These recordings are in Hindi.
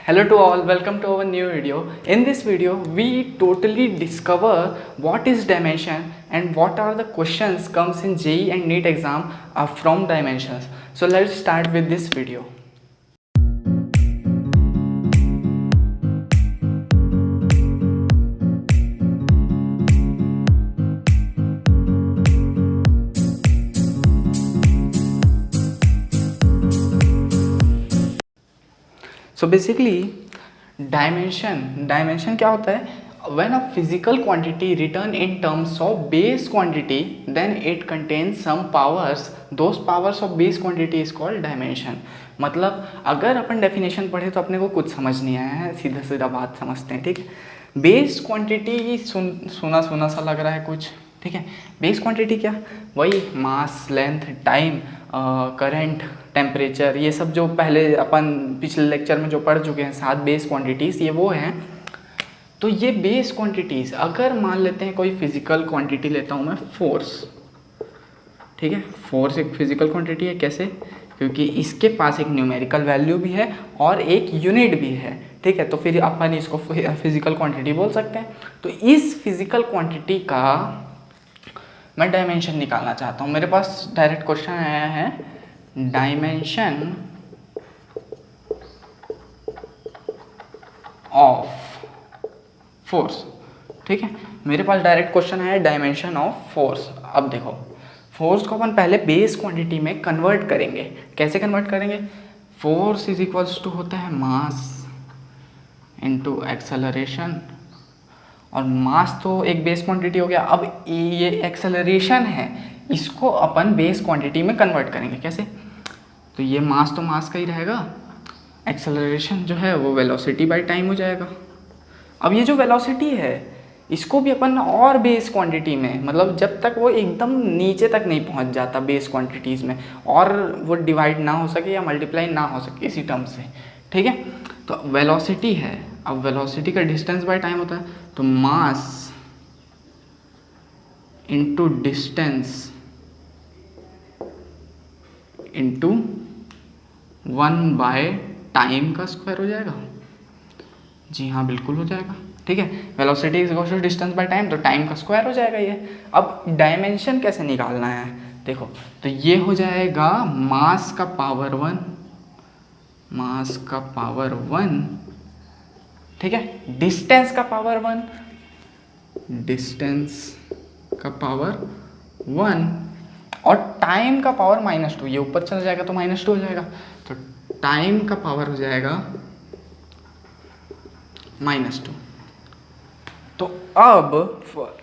Hello to all, welcome to our new video. In this video, we totally discover what is dimension and what are the questions comes in JEE and NEET exam from dimensions. So let's start with this video. So basically dimension क्या होता है? When a physical quantity written in terms of base quantity, then it contains some powers. Those powers of base quantity is called dimension. मतलब अगर अपन डेफिनेशन पढ़े तो अपने को कुछ समझ नहीं आया है, सीधा सीधा बात समझते हैं, ठीक है। बेस क्वांटिटी सुना सुना सा लग रहा है कुछ, ठीक है। बेस क्वांटिटी क्या? वही मास, लेंथ, टाइम, करंट, टेम्परेचर, ये सब जो पहले अपन पिछले लेक्चर में जो पढ़ चुके हैं 7 बेस क्वांटिटीज़, ये वो हैं। तो ये बेस क्वांटिटीज़, अगर मान लेते हैं कोई फिजिकल क्वांटिटी लेता हूँ मैं, फोर्स, ठीक है। फोर्स एक फिजिकल क्वांटिटी है। कैसे? क्योंकि इसके पास एक न्यूमेरिकल वैल्यू भी है और एक यूनिट भी है, ठीक है। तो फिर अपन इसको फिजिकल क्वांटिटी बोल सकते हैं। तो इस फिजिकल क्वांटिटी का मैं डायमेंशन निकालना चाहता हूँ। मेरे पास डायरेक्ट क्वेश्चन आया है, डायमेंशन ऑफ फोर्स, ठीक है। मेरे पास डायरेक्ट क्वेश्चन है डायमेंशन ऑफ फोर्स। अब देखो, फोर्स को अपन पहले बेस क्वांटिटी में कन्वर्ट करेंगे। कैसे कन्वर्ट करेंगे? फोर्स इज इक्वल्स टू होता है मास इनटू एक्सेलरेशन, और मास तो एक बेस क्वांटिटी हो गया। अब ये एक्सेलरेशन है, इसको अपन बेस क्वांटिटी में कन्वर्ट करेंगे। कैसे? तो ये मास तो मास का ही रहेगा, एक्सेलरेशन जो है वो वेलोसिटी बाय टाइम हो जाएगा। अब ये जो वेलोसिटी है, इसको भी अपन और बेस क्वांटिटी में, मतलब जब तक वो एकदम नीचे तक नहीं पहुंच जाता बेस क्वांटिटीज़ में, और वो डिवाइड ना हो सके या मल्टीप्लाई ना हो सके इसी टर्म से, ठीक है। तो वेलोसिटी है, अब वेलोसिटी का डिस्टेंस बाय टाइम होता है, तो mass into distance into 1 time का स्क्वायर हो जाएगा। जी हाँ, बिल्कुल हो जाएगा, ठीक है। Velocity is equal to distance by time, तो टाइम का स्क्वायर हो जाएगा ये। अब डायमेंशन कैसे निकालना है? देखो, तो ये हो जाएगा मास का पावर 1, मास का पावर 1, ठीक है, डिस्टेंस का पावर 1, डिस्टेंस का पावर 1, और टाइम का पावर -2। ये ऊपर चला जाएगा तो -2 हो जाएगा, तो टाइम का पावर हो जाएगा -2। तो अब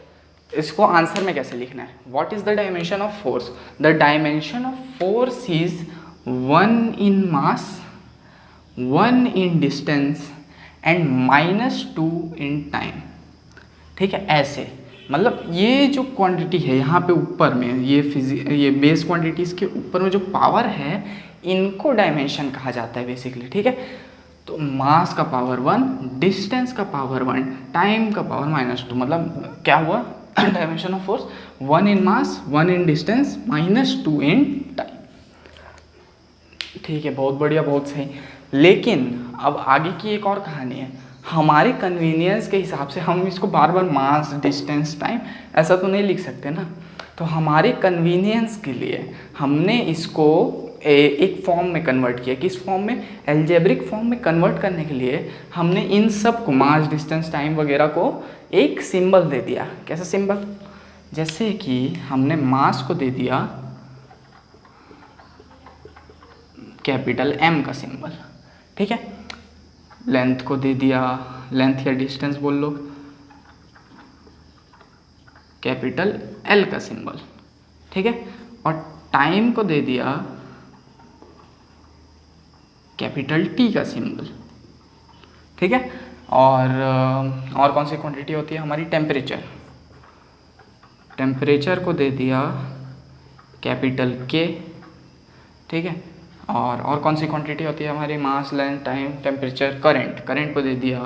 इसको आंसर में कैसे लिखना है? What is the dimension of force? The dimension of force is 1 in mass, 1 in distance and -2 in time, ठीक है। ऐसे मतलब ये जो क्वांटिटी है यहाँ पे ऊपर में, ये बेस क्वांटिटीज़ के ऊपर में जो पावर है, इनको डायमेंशन कहा जाता है बेसिकली, ठीक है। तो मास का पावर 1, डिस्टेंस का पावर 1, टाइम का पावर -2, मतलब क्या हुआ? Dimension of force 1 in mass, 1 in distance, -2 in time, ठीक है। बहुत बढ़िया, बहुत सही। लेकिन अब आगे की एक और कहानी है। हमारे कन्वीनियंस के हिसाब से हम इसको बार बार मास, डिस्टेंस, टाइम ऐसा तो नहीं लिख सकते ना। तो हमारे कन्वीनियंस के लिए हमने इसको एक फॉर्म में कन्वर्ट किया। किस फॉर्म में? एल्जेब्रिक फॉर्म में कन्वर्ट करने के लिए हमने इन सब को, मास, डिस्टेंस, टाइम वगैरह को एक सिंबल दे दिया। कैसा सिंबल? जैसे कि हमने मास को दे दिया कैपिटल M का सिंबल, ठीक है। लेंथ को दे दिया, लेंथ या डिस्टेंस बोल लो, कैपिटल L का सिंबल, ठीक है। और टाइम को दे दिया कैपिटल T का सिंबल, ठीक है। और कौन सी क्वांटिटी होती है हमारी? टेम्परेचर, टेम्परेचर को दे दिया कैपिटल K, ठीक है। और कौन सी क्वांटिटी होती है हमारी? Mass, length, time, temperature, current, current को दे दिया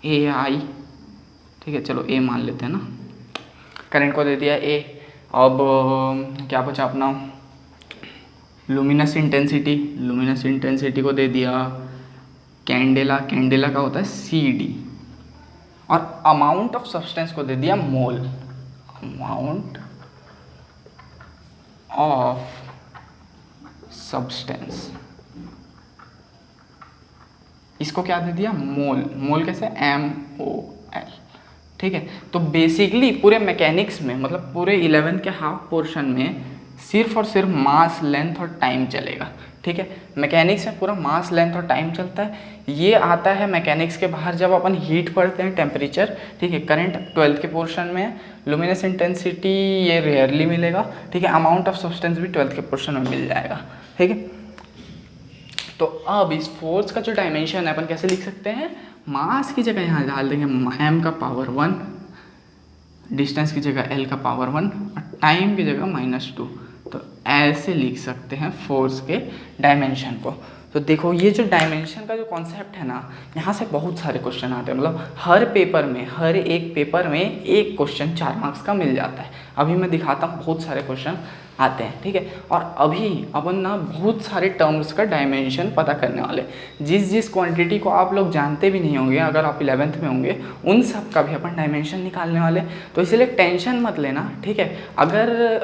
AI, ठीक है। चलो A मान लेते हैं ना। करंट को दे दिया A, अब क्या बचा अपना, लुमिनस इंटेंसिटी को दे दिया कैंडेला का होता है CD, और अमाउंट ऑफ सब्सटेंस को दे दिया मोल, अमाउंट ऑफ सब्सटेंस, इसको क्या दे दिया, मोल कैसे, MOL। ठीक है, तो बेसिकली पूरे मैकेनिक्स में, मतलब पूरे 11 के हाफ पोर्शन में सिर्फ और सिर्फ मास, लेंथ और टाइम चलेगा। ठीक है, मैकेनिक्स में पूरा मास, लेंथ और टाइम चलता है। ये आता है मैकेनिक्स के बाहर जब अपन हीट पढ़ते हैं, टेम्परेचर। ठीक है, करंट 12th के पोर्शन में है। लुमिनस इंटेंसिटी ये रेयरली मिलेगा। ठीक है, अमाउंट ऑफ सब्सटेंस भी 12th के पोर्शन में मिल जाएगा। ठीक है, तो अब इस फोर्स का जो डायमेंशन है अपन कैसे लिख सकते हैं, मास की जगह यहाँ डाल देंगे m का पावर 1, डिस्टेंस की जगह l का पावर 1 और टाइम की जगह -2। तो ऐसे लिख सकते हैं फोर्स के डायमेंशन को। तो देखो ये जो डायमेंशन का जो कॉन्सेप्ट है ना, यहाँ से बहुत सारे क्वेश्चन आते हैं। मतलब हर एक पेपर में एक क्वेश्चन 4 मार्क्स का मिल जाता है। अभी मैं दिखाता हूँ, बहुत सारे क्वेश्चन आते हैं। ठीक है, और अभी अपन ना बहुत सारे टर्म्स का डायमेंशन पता करने वाले, जिस क्वांटिटी को आप लोग जानते भी नहीं होंगे अगर आप 11th में होंगे, उन सब का भी अपन डायमेंशन निकालने वाले। तो इसलिए टेंशन मत लेना। ठीक है, अगर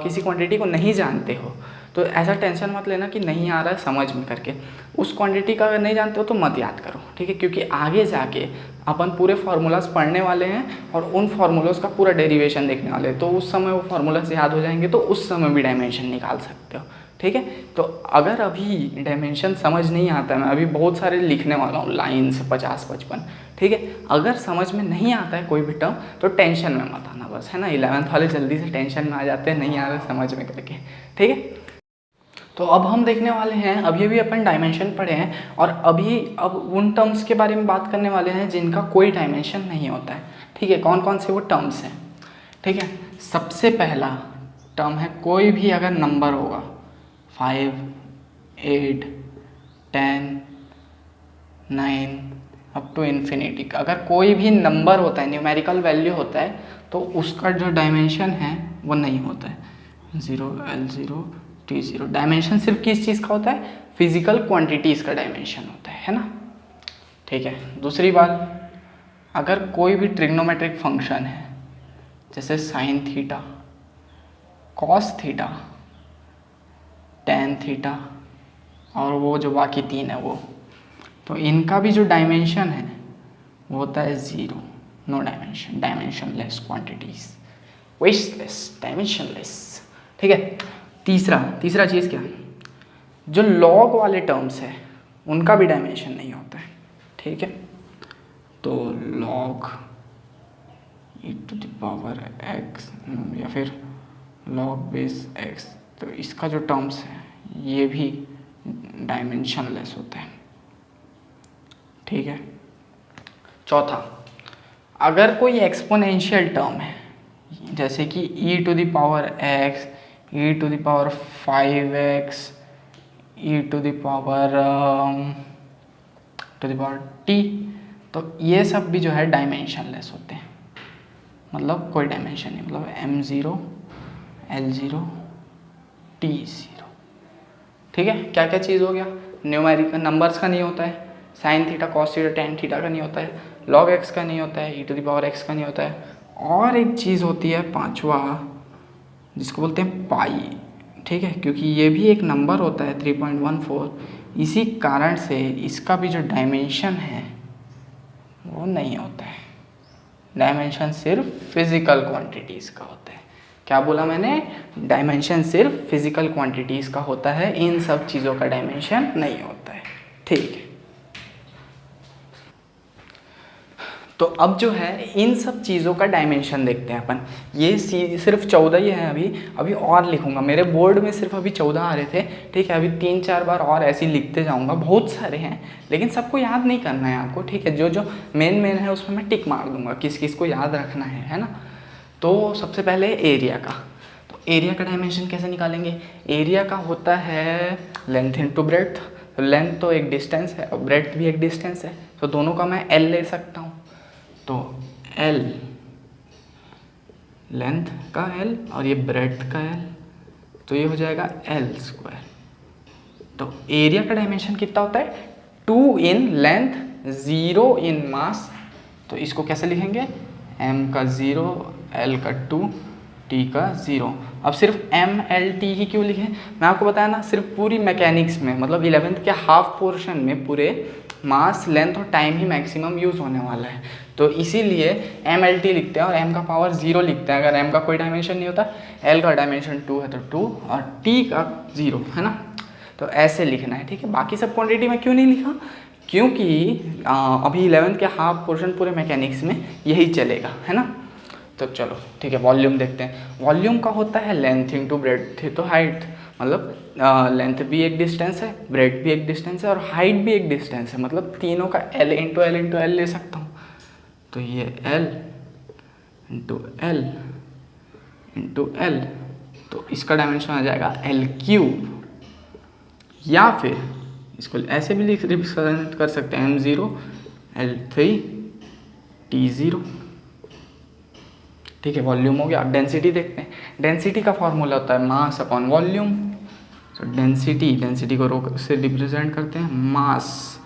किसी क्वांटिटी को नहीं जानते हो तो ऐसा टेंशन मत लेना कि नहीं आ रहा है समझ में करके। उस क्वांटिटी का अगर नहीं जानते हो तो मत याद करो। ठीक है, क्योंकि आगे जाके अपन पूरे फार्मूलाज पढ़ने वाले हैं और उन फार्मूलाज का पूरा डेरिवेशन देखने वाले हैं। तो उस समय वो फार्मूलाज याद हो जाएंगे, तो उस समय भी डायमेंशन निकाल सकते हो। ठीक है, तो अगर अभी डायमेंशन समझ नहीं आता है, मैं अभी बहुत सारे लिखने वाला हूँ लाइन से 50-55। ठीक है, अगर समझ में नहीं आता है कोई भी टर्म तो टेंशन में मत आना बस, है ना। 11th वाले जल्दी से टेंशन में आ जाते हैं, नहीं आ रहा समझ में करके। ठीक है, तो अब हम देखने वाले हैं, अभी अपन डायमेंशन पढ़े हैं और अब उन टर्म्स के बारे में बात करने वाले हैं जिनका कोई डायमेंशन नहीं होता है। ठीक है, कौन कौन से वो टर्म्स हैं। ठीक है, सबसे पहला टर्म है कोई भी अगर नंबर होगा 5, 8, 10, 9 अप टू इन्फिनिटी, अगर कोई भी नंबर होता है, न्यूमेरिकल वैल्यू होता है, तो उसका जो डायमेंशन है वो नहीं होता है। 0, L0, T0। डायमेंशन सिर्फ किस चीज़ का होता है, फिजिकल क्वांटिटीज़ का डायमेंशन होता है ना। ठीक है, दूसरी बात, अगर कोई भी ट्रिग्नोमेट्रिक फंक्शन है जैसे sine theta, cos theta, tan theta और वो जो बाकी 3 है वो, तो इनका भी जो डायमेंशन है वो होता है 0, no dimension, dimensionless quantities, wasteless, dimensionless. ठीक है, तीसरा चीज़ क्या, जो लॉग वाले टर्म्स है उनका भी डायमेंशन नहीं होता है। ठीक है, तो लॉग e⁻x या फिर लॉग बेस x, तो इसका जो टर्म्स है ये भी डायमेंशनलेस होता है। ठीक है, चौथा, अगर कोई एक्सपोनेंशियल टर्म है जैसे कि e⁻x, e⁻5x, e⁻t, तो ये सब भी जो है डायमेंशनलेस होते हैं, मतलब कोई डायमेंशन नहीं, मतलब m0, L0, T0। ठीक है, क्या क्या चीज़ हो गया, न्यूमेरिकल नंबर्स का नहीं होता है, sine theta, cos theta, tan theta का नहीं होता है, लॉग x का नहीं होता है, e⁻x का नहीं होता है, और एक चीज़ होती है पांचवा जिसको बोलते हैं पाई। ठीक है, क्योंकि ये भी एक नंबर होता है 3.14, इसी कारण से इसका भी जो डायमेंशन है वो नहीं होता है। डायमेंशन सिर्फ फिजिकल क्वांटिटीज़ का होता है। क्या बोला मैंने, डायमेंशन सिर्फ फिजिकल क्वांटिटीज़ का होता है, इन सब चीज़ों का डायमेंशन नहीं होता है। ठीक है, तो अब जो है इन सब चीज़ों का डायमेंशन देखते हैं अपन। ये सिर्फ 14 ही है, अभी और लिखूंगा, मेरे बोर्ड में सिर्फ अभी 14 आ रहे थे। ठीक है, अभी 3-4 बार और ऐसे ही लिखते जाऊंगा, बहुत सारे हैं लेकिन सबको याद नहीं करना है आपको। ठीक है, जो जो मेन है उसमें मैं टिक मार दूंगा, किस किस को याद रखना है ना। तो सबसे पहले एरिया का, तो एरिया का डायमेंशन कैसे निकालेंगे, एरिया का होता है लेंथ इंटू ब्रेड्थ। तो लेंथ तो एक डिस्टेंस है और ब्रेड्थ भी एक डिस्टेंस है, तो दोनों का मैं L ले सकता हूँ। तो L लेंथ का एल और ये ब्रेड्थ का एल, तो ये हो जाएगा एल स्क्वायर। तो एरिया का डायमेंशन कितना होता है? 2 इन लेंथ 0 इन मास। तो इसको कैसे लिखेंगे? m का 0, l का 2, t का 0। अब सिर्फ m l t ही क्यों लिखें? मैं आपको बताया ना, सिर्फ पूरी मैकेनिक्स में मतलब 11th के हाफ पोर्शन में पूरे मास, लेंथ और टाइम ही मैक्सिमम यूज़ होने वाला है, तो इसीलिए m l t लिखते हैं और m का पावर 0 लिखते हैं। अगर m का कोई डायमेंशन नहीं होता, l का डायमेंशन 2 है तो 2 और t का 0 है ना, तो ऐसे लिखना है। ठीक है, बाकी सब क्वांटिटी में क्यों नहीं लिखा? क्योंकि अभी 11th के हाफ पोर्शन पूरे मैकेनिक्स में यही चलेगा, है ना। तो चलो ठीक है, वॉल्यूम देखते हैं। वॉल्यूम का होता है लेंथ इंटू ब्रेड्थ तो हाइट, मतलब लेंथ भी एक डिस्टेंस है, ब्रेड्थ भी एक डिस्टेंस है और हाइट भी एक डिस्टेंस है, मतलब तीनों का L into L into L ले सकता हूँ। तो ये L into L into L, तो इसका डायमेंशन आ जाएगा L क्यूब, या फिर इसको ऐसे भी रिप्रेजेंट कर सकते हैं m0 l3 t0। ठीक है, वॉल्यूम हो गया। अब डेंसिटी देखते हैं। डेंसिटी का फॉर्मूला होता है मास अपॉन वॉल्यूम। तो डेंसिटी को रो से रिप्रेजेंट करते हैं मास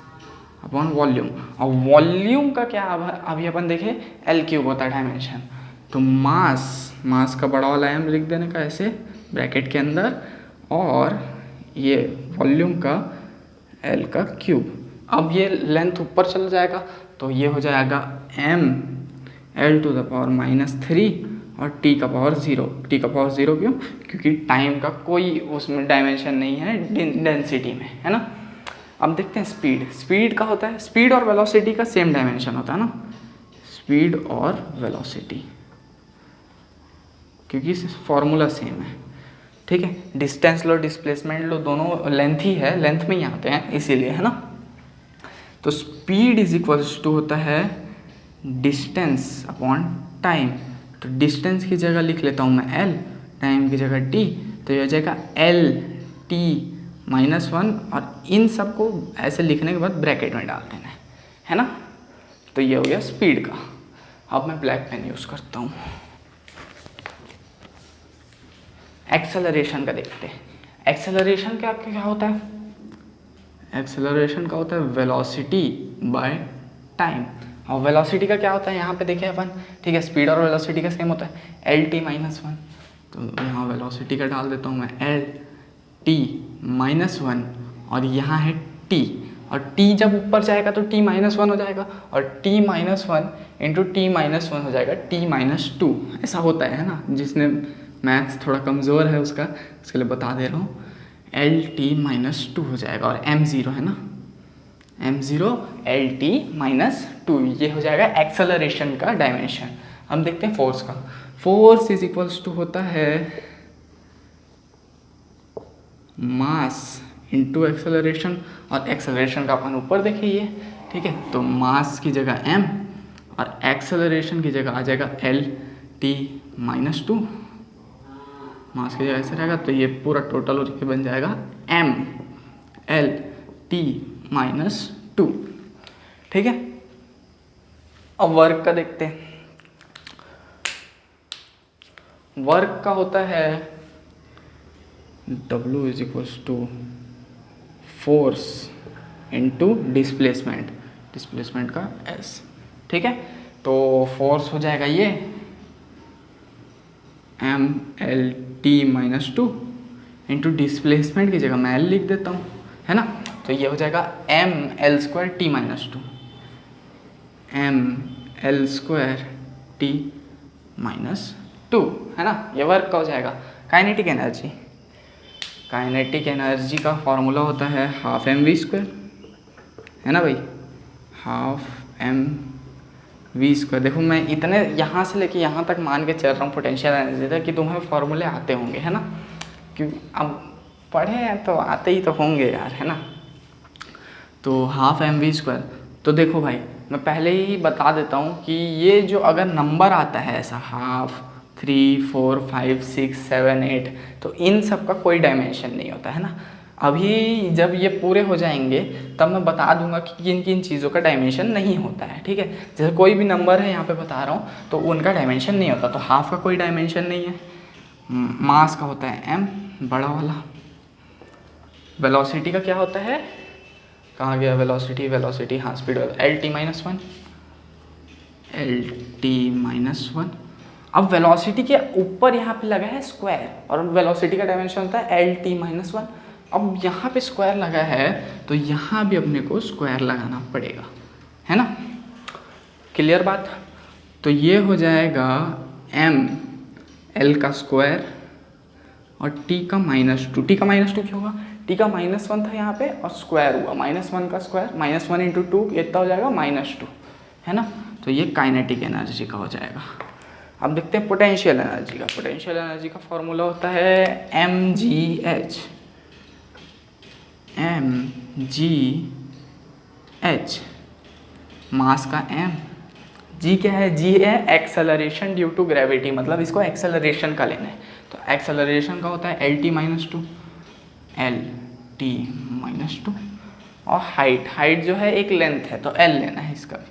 अपॉन वॉल्यूम। और वॉल्यूम का क्या अभी अपन देखें, एल क्यूब होता है डायमेंशन। तो मास का बड़ा वाला m लिख देने का ऐसे ब्रैकेट के अंदर, और ये वॉल्यूम का L का क्यूब। अब ये लेंथ ऊपर चला जाएगा तो ये हो जाएगा m l to the power -3 और t का पावर 0। t का पावर 0 क्यों? क्योंकि टाइम का कोई उसमें डायमेंशन नहीं है डेंसिटी में, है ना। अब देखते हैं स्पीड का होता है, स्पीड और वेलोसिटी का सेम डायमेंशन होता है ना, स्पीड और वेलोसिटी, क्योंकि फॉर्मूला सेम है। ठीक है, डिस्टेंस लो डिस्प्लेसमेंट लो, दोनों लेंथ ही है, लेंथ में ही आते हैं इसीलिए, है ना। तो स्पीड इज इक्वल्स टू होता है डिस्टेंस अपॉन टाइम। तो डिस्टेंस की जगह लिख लेता हूँ मैं l, टाइम की जगह t, तो ये हो जाएगा l t -1, और इन सबको ऐसे लिखने के बाद ब्रैकेट में डाल देना है ना। तो ये हो गया स्पीड का। अब मैं ब्लैक पेन यूज़ करता हूँ। एक्सेलरेशन का देखते हैं। एक्सेलरेशन का क्या होता है? एक्सेलरेशन का होता है वेलोसिटी बाय टाइम। और वेलोसिटी का क्या होता है यहाँ पे देखें अपन, ठीक है, स्पीड और वेलोसिटी का सेम होता है LT -1। तो यहाँ वेलोसिटी का डाल देता हूँ मैं LT -1, और यहाँ है T, और T जब ऊपर जाएगा तो T -1 हो जाएगा, और T -1 इंटू T -1 हो जाएगा T -2। ऐसा होता है ना, जिसने मैथ्स थोड़ा कमज़ोर है उसके लिए बता दे रहा हूँ। LT -2 हो जाएगा, और m0 है ना, m0 LT -2, ये हो जाएगा एक्सेलरेशन का डायमेंशन। हम देखते हैं फोर्स का। फोर्स इज इक्वल्स टू होता है मास इंटू एक्सेलरेशन, और एक्सेलरेशन का अपन ऊपर देखिए, ठीक है। तो मास की जगह m और एक्सेलरेशन की जगह आ जाएगा LT -2। मास की जगह ऐसे रहेगा, तो ये पूरा टोटल और बन जाएगा MLT -2। ठीक है, अब वर्क का देखते हैं। वर्क का होता है W is equals to force into displacement, displacement का S। ठीक है, तो फोर्स हो जाएगा ये MLT -2 इंटू डिस्प्लेसमेंट की जगह मैं L लिख देता हूँ, है ना। तो ये हो जाएगा ML² T -2, ML² T -2, है ना। ये वर्क का हो जाएगा। काइनेटिक एनर्जी, काइनेटिक एनर्जी का फॉर्मूला होता है ½ mv², है ना भाई, ½ mv²। देखो मैं इतने यहाँ से लेके यहाँ तक मान के चल रहा हूँ पोटेंशियल एनर्जी तक कि तुम्हें फॉर्मूले आते होंगे, है ना, क्योंकि अब पढ़े हैं तो आते ही तो होंगे यार, है ना। तो ½ mv²। तो देखो भाई, मैं पहले ही बता देता हूँ कि ये जो अगर नंबर आता है ऐसा ½ 3 4 5 6 7 8, तो इन सब का कोई डायमेंशन नहीं होता है ना। अभी जब ये पूरे हो जाएंगे तब मैं बता दूंगा कि किन किन चीज़ों का डायमेंशन नहीं होता है, ठीक है। जैसे कोई भी नंबर है यहाँ पे बता रहा हूँ तो उनका डायमेंशन नहीं होता, तो हाफ का कोई डायमेंशन नहीं है। मास का होता है m बड़ा वाला। वेलोसिटी का क्या होता है, कहाँ गया वेलोसिटी, वेलोसिटी हाँ स्पीड LT-1, LT-1। अब वेलोसिटी के ऊपर यहाँ पे लगा है स्क्वायर और वेलोसिटी का डायमेंशन होता है LT-1। अब यहाँ पे स्क्वायर लगा है तो यहाँ भी अपने को स्क्वायर लगाना पड़ेगा, है ना। क्लियर बात। तो ये हो जाएगा m l का स्क्वायर और t का -2। t का -2 क्यों होगा, t का -1 था यहाँ पे और स्क्वायर हुआ, -1 का स्क्वायर, -1 × 2 कितना हो जाएगा -2, है ना। तो ये काइनेटिक एनर्जी का हो जाएगा। अब देखते हैं पोटेंशियल एनर्जी का। पोटेंशियल एनर्जी का फॉर्मूला होता है mgh। मास का m, g क्या है, g है एक्सेलरेशन ड्यू टू ग्रेविटी, मतलब इसको एक्सेलरेशन का लेना है। तो एक्सेलरेशन का होता है LT-2, LT-2। और हाइट जो है एक लेंथ है तो l लेना है इसका भी।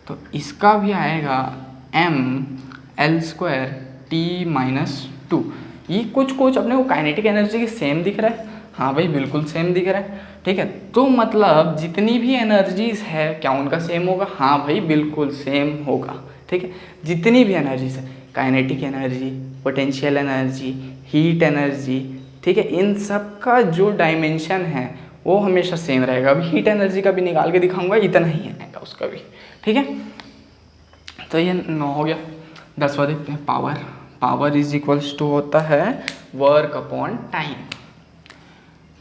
तो इसका भी आएगा ml² T-2। ये कुछ अपने को काइनेटिक एनर्जी की सेम दिख रहा है, हाँ भाई बिल्कुल सेम दिख रहा है, ठीक है। तो मतलब जितनी भी एनर्जीज है क्या उनका सेम होगा, हाँ भाई बिल्कुल सेम होगा, ठीक है। जितनी भी एनर्जीज है, kinetic energy, potential energy, heat energy, ठीक है, इन सब का जो डायमेंशन है वो हमेशा सेम रहेगा। अभी हीट एनर्जी का भी निकाल के दिखाऊंगा, इतना ही आएगा उसका भी, ठीक है। तो ये 9 हो गया। 10वां देखते हैं, power. Power is equals to होता है work upon time.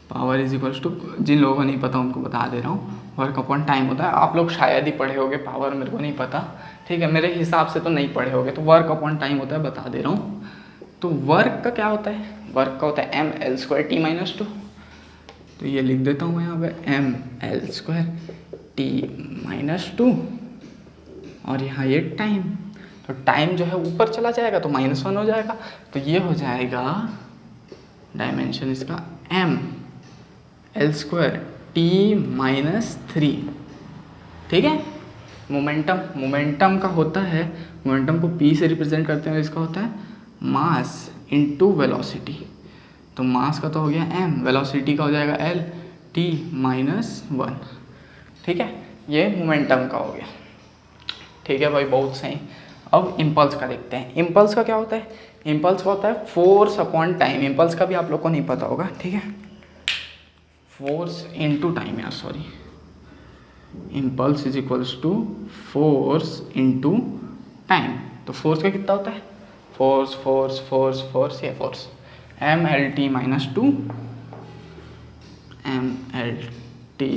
Power is equals to, जिन लोगों को नहीं पता उनको बता दे रहा हूँ, वर्क अपॉन टाइम होता है। आप लोग शायद ही पढ़े होगे पावर, मेरे को नहीं पता, ठीक है, मेरे हिसाब से तो नहीं पढ़े होगे। तो वर्क अपॉन टाइम होता है, बता दे रहा हूँ। तो वर्क का क्या होता है, वर्क का होता है ml² T-2। तो ये लिख देता हूँ यहाँ पे ml² T-2 और यहाँ ये टाइम। तो टाइम जो है ऊपर चला जाएगा तो -1 हो जाएगा। तो ये हो जाएगा डायमेंशन इसका ml² T-3, ठीक है। मोमेंटम का होता है, मोमेंटम को p से रिप्रेजेंट करते हैं, इसका होता है मास इनटू वेलोसिटी। तो मास का तो हो गया m, वेलोसिटी का हो जाएगा LT-1, ठीक है। ये मोमेंटम का हो गया, ठीक है भाई, बहुत सही। अब इम्पल्स का देखते हैं। इम्पल्स का क्या होता है, इम्पल्स का होता है फोर्स अपॉन टाइम। इम्पल्स का भी आप लोग को नहीं पता होगा, ठीक है। फोर्स इनटू टाइम यार, sorry. Impulse is equals to force into time. तो फोर्स का कितना होता है, फोर्स फोर्स फोर्स फोर्स, ये force mlt-2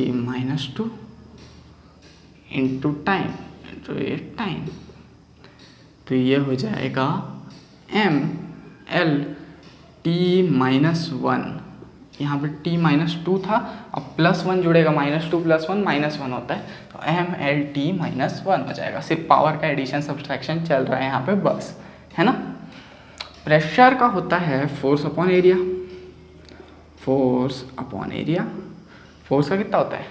mlt-2 into time, तो ये टाइम। तो ये हो जाएगा mlt-1। यहाँ पे t-2 था, अब +1 जुड़ेगा, -2 + 1 -1 होता है। तो mlt-1 हो जाएगा। सिर्फ पावर का एडिशन सब्सट्रैक्शन चल रहा है यहाँ पे बस, है ना। प्रेशर का होता है force upon area. Force upon area, force का कितना होता है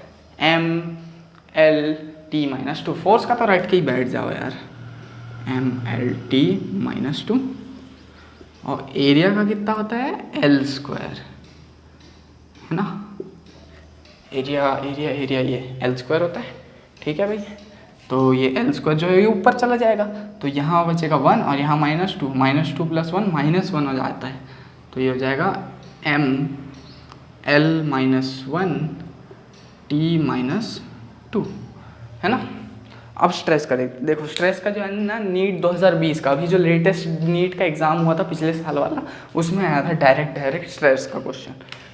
mlt-2। फोर्स का तो रट के ही बैठ जाओ यार, mlt-2। और एरिया का कितना होता है L², है ना। एरिया ये L² होता है, ठीक है भाई। तो ये L² जो है ये ऊपर चला जाएगा, तो यहाँ बचेगा 1 और यहाँ -2 + 1 -1 हो जाता है। तो ये हो जाएगा ml-1 T-2, है ना। अब स्ट्रेस का देखो, स्ट्रेस का जो है ना, नीट 2020 का, अभी जो लेटेस्ट नीट का एग्जाम हुआ था पिछले साल वाला, उसमें आया था डायरेक्ट स्ट्रेस का क्वेश्चन,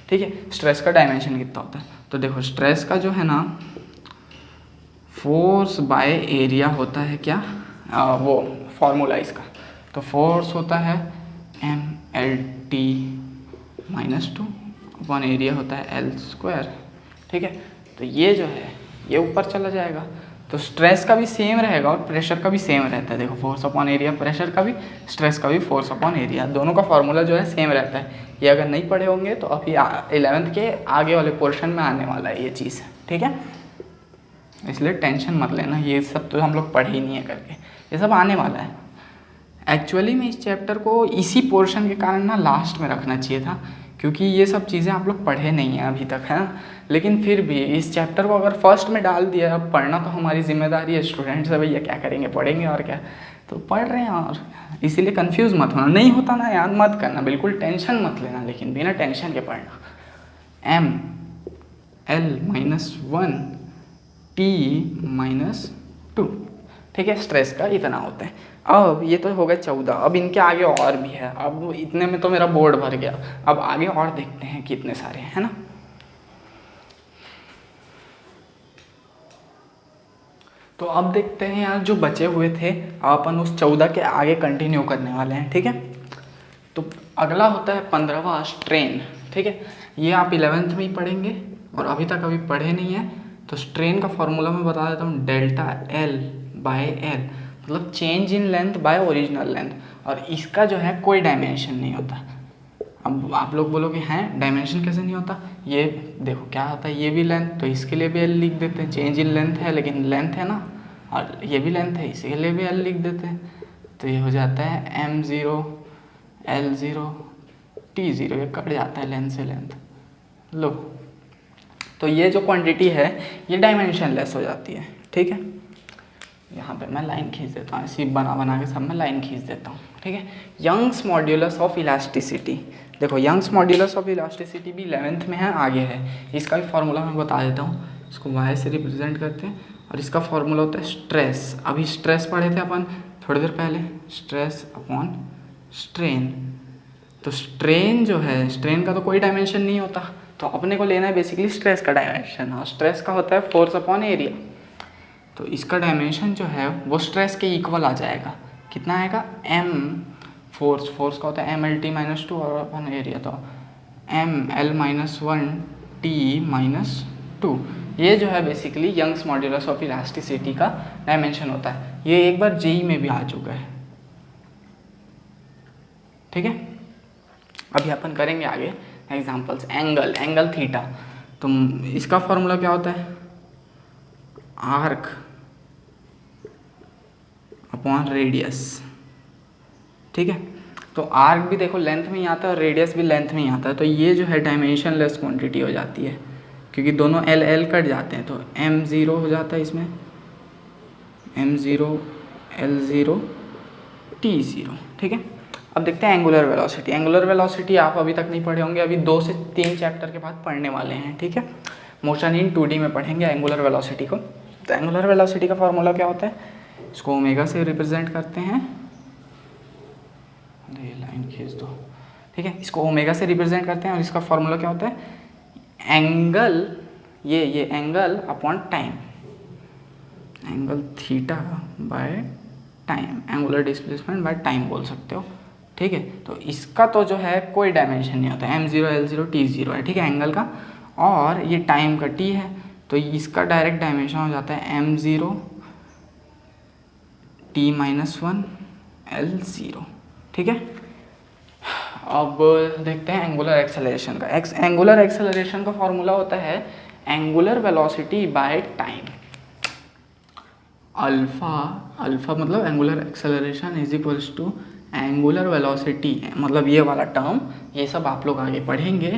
ठीक है। स्ट्रेस का डायमेंशन कितना होता है, तो देखो स्ट्रेस का जो है ना, फोर्स बाय एरिया होता है क्या, वो फॉर्मूला इसका। तो फोर्स होता है mlt-2 अपॉन एरिया होता है L², ठीक है। तो ये जो है ये ऊपर चला जाएगा, तो स्ट्रेस का भी सेम रहेगा और प्रेशर का भी सेम रहता है। देखो फोर्स अपॉन एरिया प्रेशर का भी, स्ट्रेस का भी फोर्स अपॉन एरिया, दोनों का फॉर्मूला जो है सेम रहता है। ये अगर नहीं पढ़े होंगे तो अभी 11th के आगे वाले पोर्शन में आने वाला है ये चीज़, ठीक है। इसलिए टेंशन मत लेना, ये सब तो हम लोग पढ़े ही नहीं है करके, ये सब आने वाला है। एक्चुअली में इस चैप्टर को इसी पोर्शन के कारण ना लास्ट में रखना चाहिए था, क्योंकि ये सब चीज़ें आप लोग पढ़े नहीं हैं अभी तक, है ना। लेकिन फिर भी इस चैप्टर को अगर फर्स्ट में डाल दिया, अब पढ़ना तो हमारी जिम्मेदारी है, स्टूडेंट्स है भैया, क्या करेंगे, पढ़ेंगे और क्या, तो पढ़ रहे हैं। और इसीलिए कंफ्यूज मत होना, नहीं होता ना याद मत करना, बिल्कुल टेंशन मत लेना, लेकिन बिना टेंशन के पढ़ना। mL-1 T-2, ठीक है, स्ट्रेस का इतना होता है। अब ये तो हो गए 14, अब इनके आगे और भी है। अब इतने में तो मेरा बोर्ड भर गया, अब आगे और देखते हैं कितने सारे हैं, है ना। तो अब देखते हैं यार जो बचे हुए थे, अपन उस 14 के आगे कंटिन्यू करने वाले हैं, ठीक है। तो अगला होता है 15वां स्ट्रेन, ठीक है। ये आप 11th में ही पढ़ेंगे और अभी तक अभी पढ़े नहीं है। तो स्ट्रेन का फॉर्मूला मैं बता देता हूँ, डेल्टा L बाय L, मतलब change in length bye original length. और इसका जो है कोई डायमेंशन नहीं होता। अब आप लोग बोलोगे हैं डायमेंशन कैसे नहीं होता, ये देखो क्या होता है, ये भी लेंथ, तो इसके लिए भी L लिख देते हैं, चेंज इन लेंथ है लेकिन लेंथ है ना, और ये भी लेंथ है, इसी के लिए भी L लिख देते हैं। तो ये हो जाता है M0 L0 T0, ये कट जाता है लेंथ से लेंथ। लो, तो ये जो क्वांटिटी है ये डायमेंशन लेस हो जाती है, ठीक है। यहाँ पे मैं लाइन खींच देता हूँ, इसी बना के सब में लाइन खींच देता हूँ, ठीक है। यंग्स मॉड्यूलस ऑफ इलास्टिसिटी, देखो यंग्स मॉड्यूलस ऑफ इलास्टिसिटी भी 11th में है, आगे है। इसका भी फॉर्मूला मैं बता देता हूँ, इसको y से रिप्रेजेंट करते हैं और इसका फॉर्मूला होता है स्ट्रेस। अभी स्ट्रेस पढ़े थे अपन थोड़ी देर पहले, स्ट्रेस अपॉन स्ट्रेन। तो स्ट्रेन जो है, स्ट्रेन का तो कोई डायमेंशन नहीं होता, तो अपने को लेना है बेसिकली स्ट्रेस का डायमेंशन। और स्ट्रेस का होता है फोर्स अपॉन एरिया। तो इसका डायमेंशन जो है वो स्ट्रेस के इक्वल आ जाएगा। कितना आएगा, m फोर्स का होता है ML-T-2 और अपॉन एरिया, तो ML-1T-2। ये जो है basically Young's modulus of elasticity का डायमेंशन होता है। ये एक बार जेई में भी आ चुका है, ठीक है। अभी अपन करेंगे आगे एग्जांपल्स। एंगल थीटा, तो इसका फॉर्मूला क्या होता है, आर्क अपॉन रेडियस, ठीक है। तो आर्क भी देखो लेंथ में ही आता है और रेडियस भी लेंथ में ही आता है। तो ये जो है डायमेंशन लेस क्वांटिटी हो जाती है, क्योंकि दोनों L कट जाते हैं। तो M0 हो जाता है इसमें, M0 L0 T0, ठीक है। अब देखते हैं एंगुलर वेलोसिटी। एंगुलर वेलोसिटी आप अभी तक नहीं पढ़े होंगे, अभी 2 से 3 चैप्टर के बाद पढ़ने वाले हैं, ठीक है। मोशन इन 2D में पढ़ेंगे एंगुलर वेलोसिटी को। तो एंगुलर वेलोसिटी का फॉर्मूला क्या होता है, इसको ओमेगा से रिप्रेजेंट करते हैं, ये लाइन खींच दो, ठीक है। इसको ओमेगा से रिप्रेजेंट करते हैं और इसका फॉर्मूला क्या होता है, एंगल, ये angle upon time, angle theta by time, angular displacement by time बोल सकते हो, ठीक है। तो इसका तो जो है कोई डायमेंशन नहीं होता, M0 L0 T0 है, ठीक है, एंगल का। और ये टाइम का T है, तो इसका डायरेक्ट डायमेंशन हो जाता है M0 T-1 L0, ठीक है। अब देखते हैं एंगुलर एक्सेलरेशन का। एंगुलर एक्सेलरेशन का फॉर्मूला होता है angular velocity by time. Alpha मतलब angular acceleration is equals to angular velocity, मतलब ये वाला टर्म, ये सब आप लोग आगे पढ़ेंगे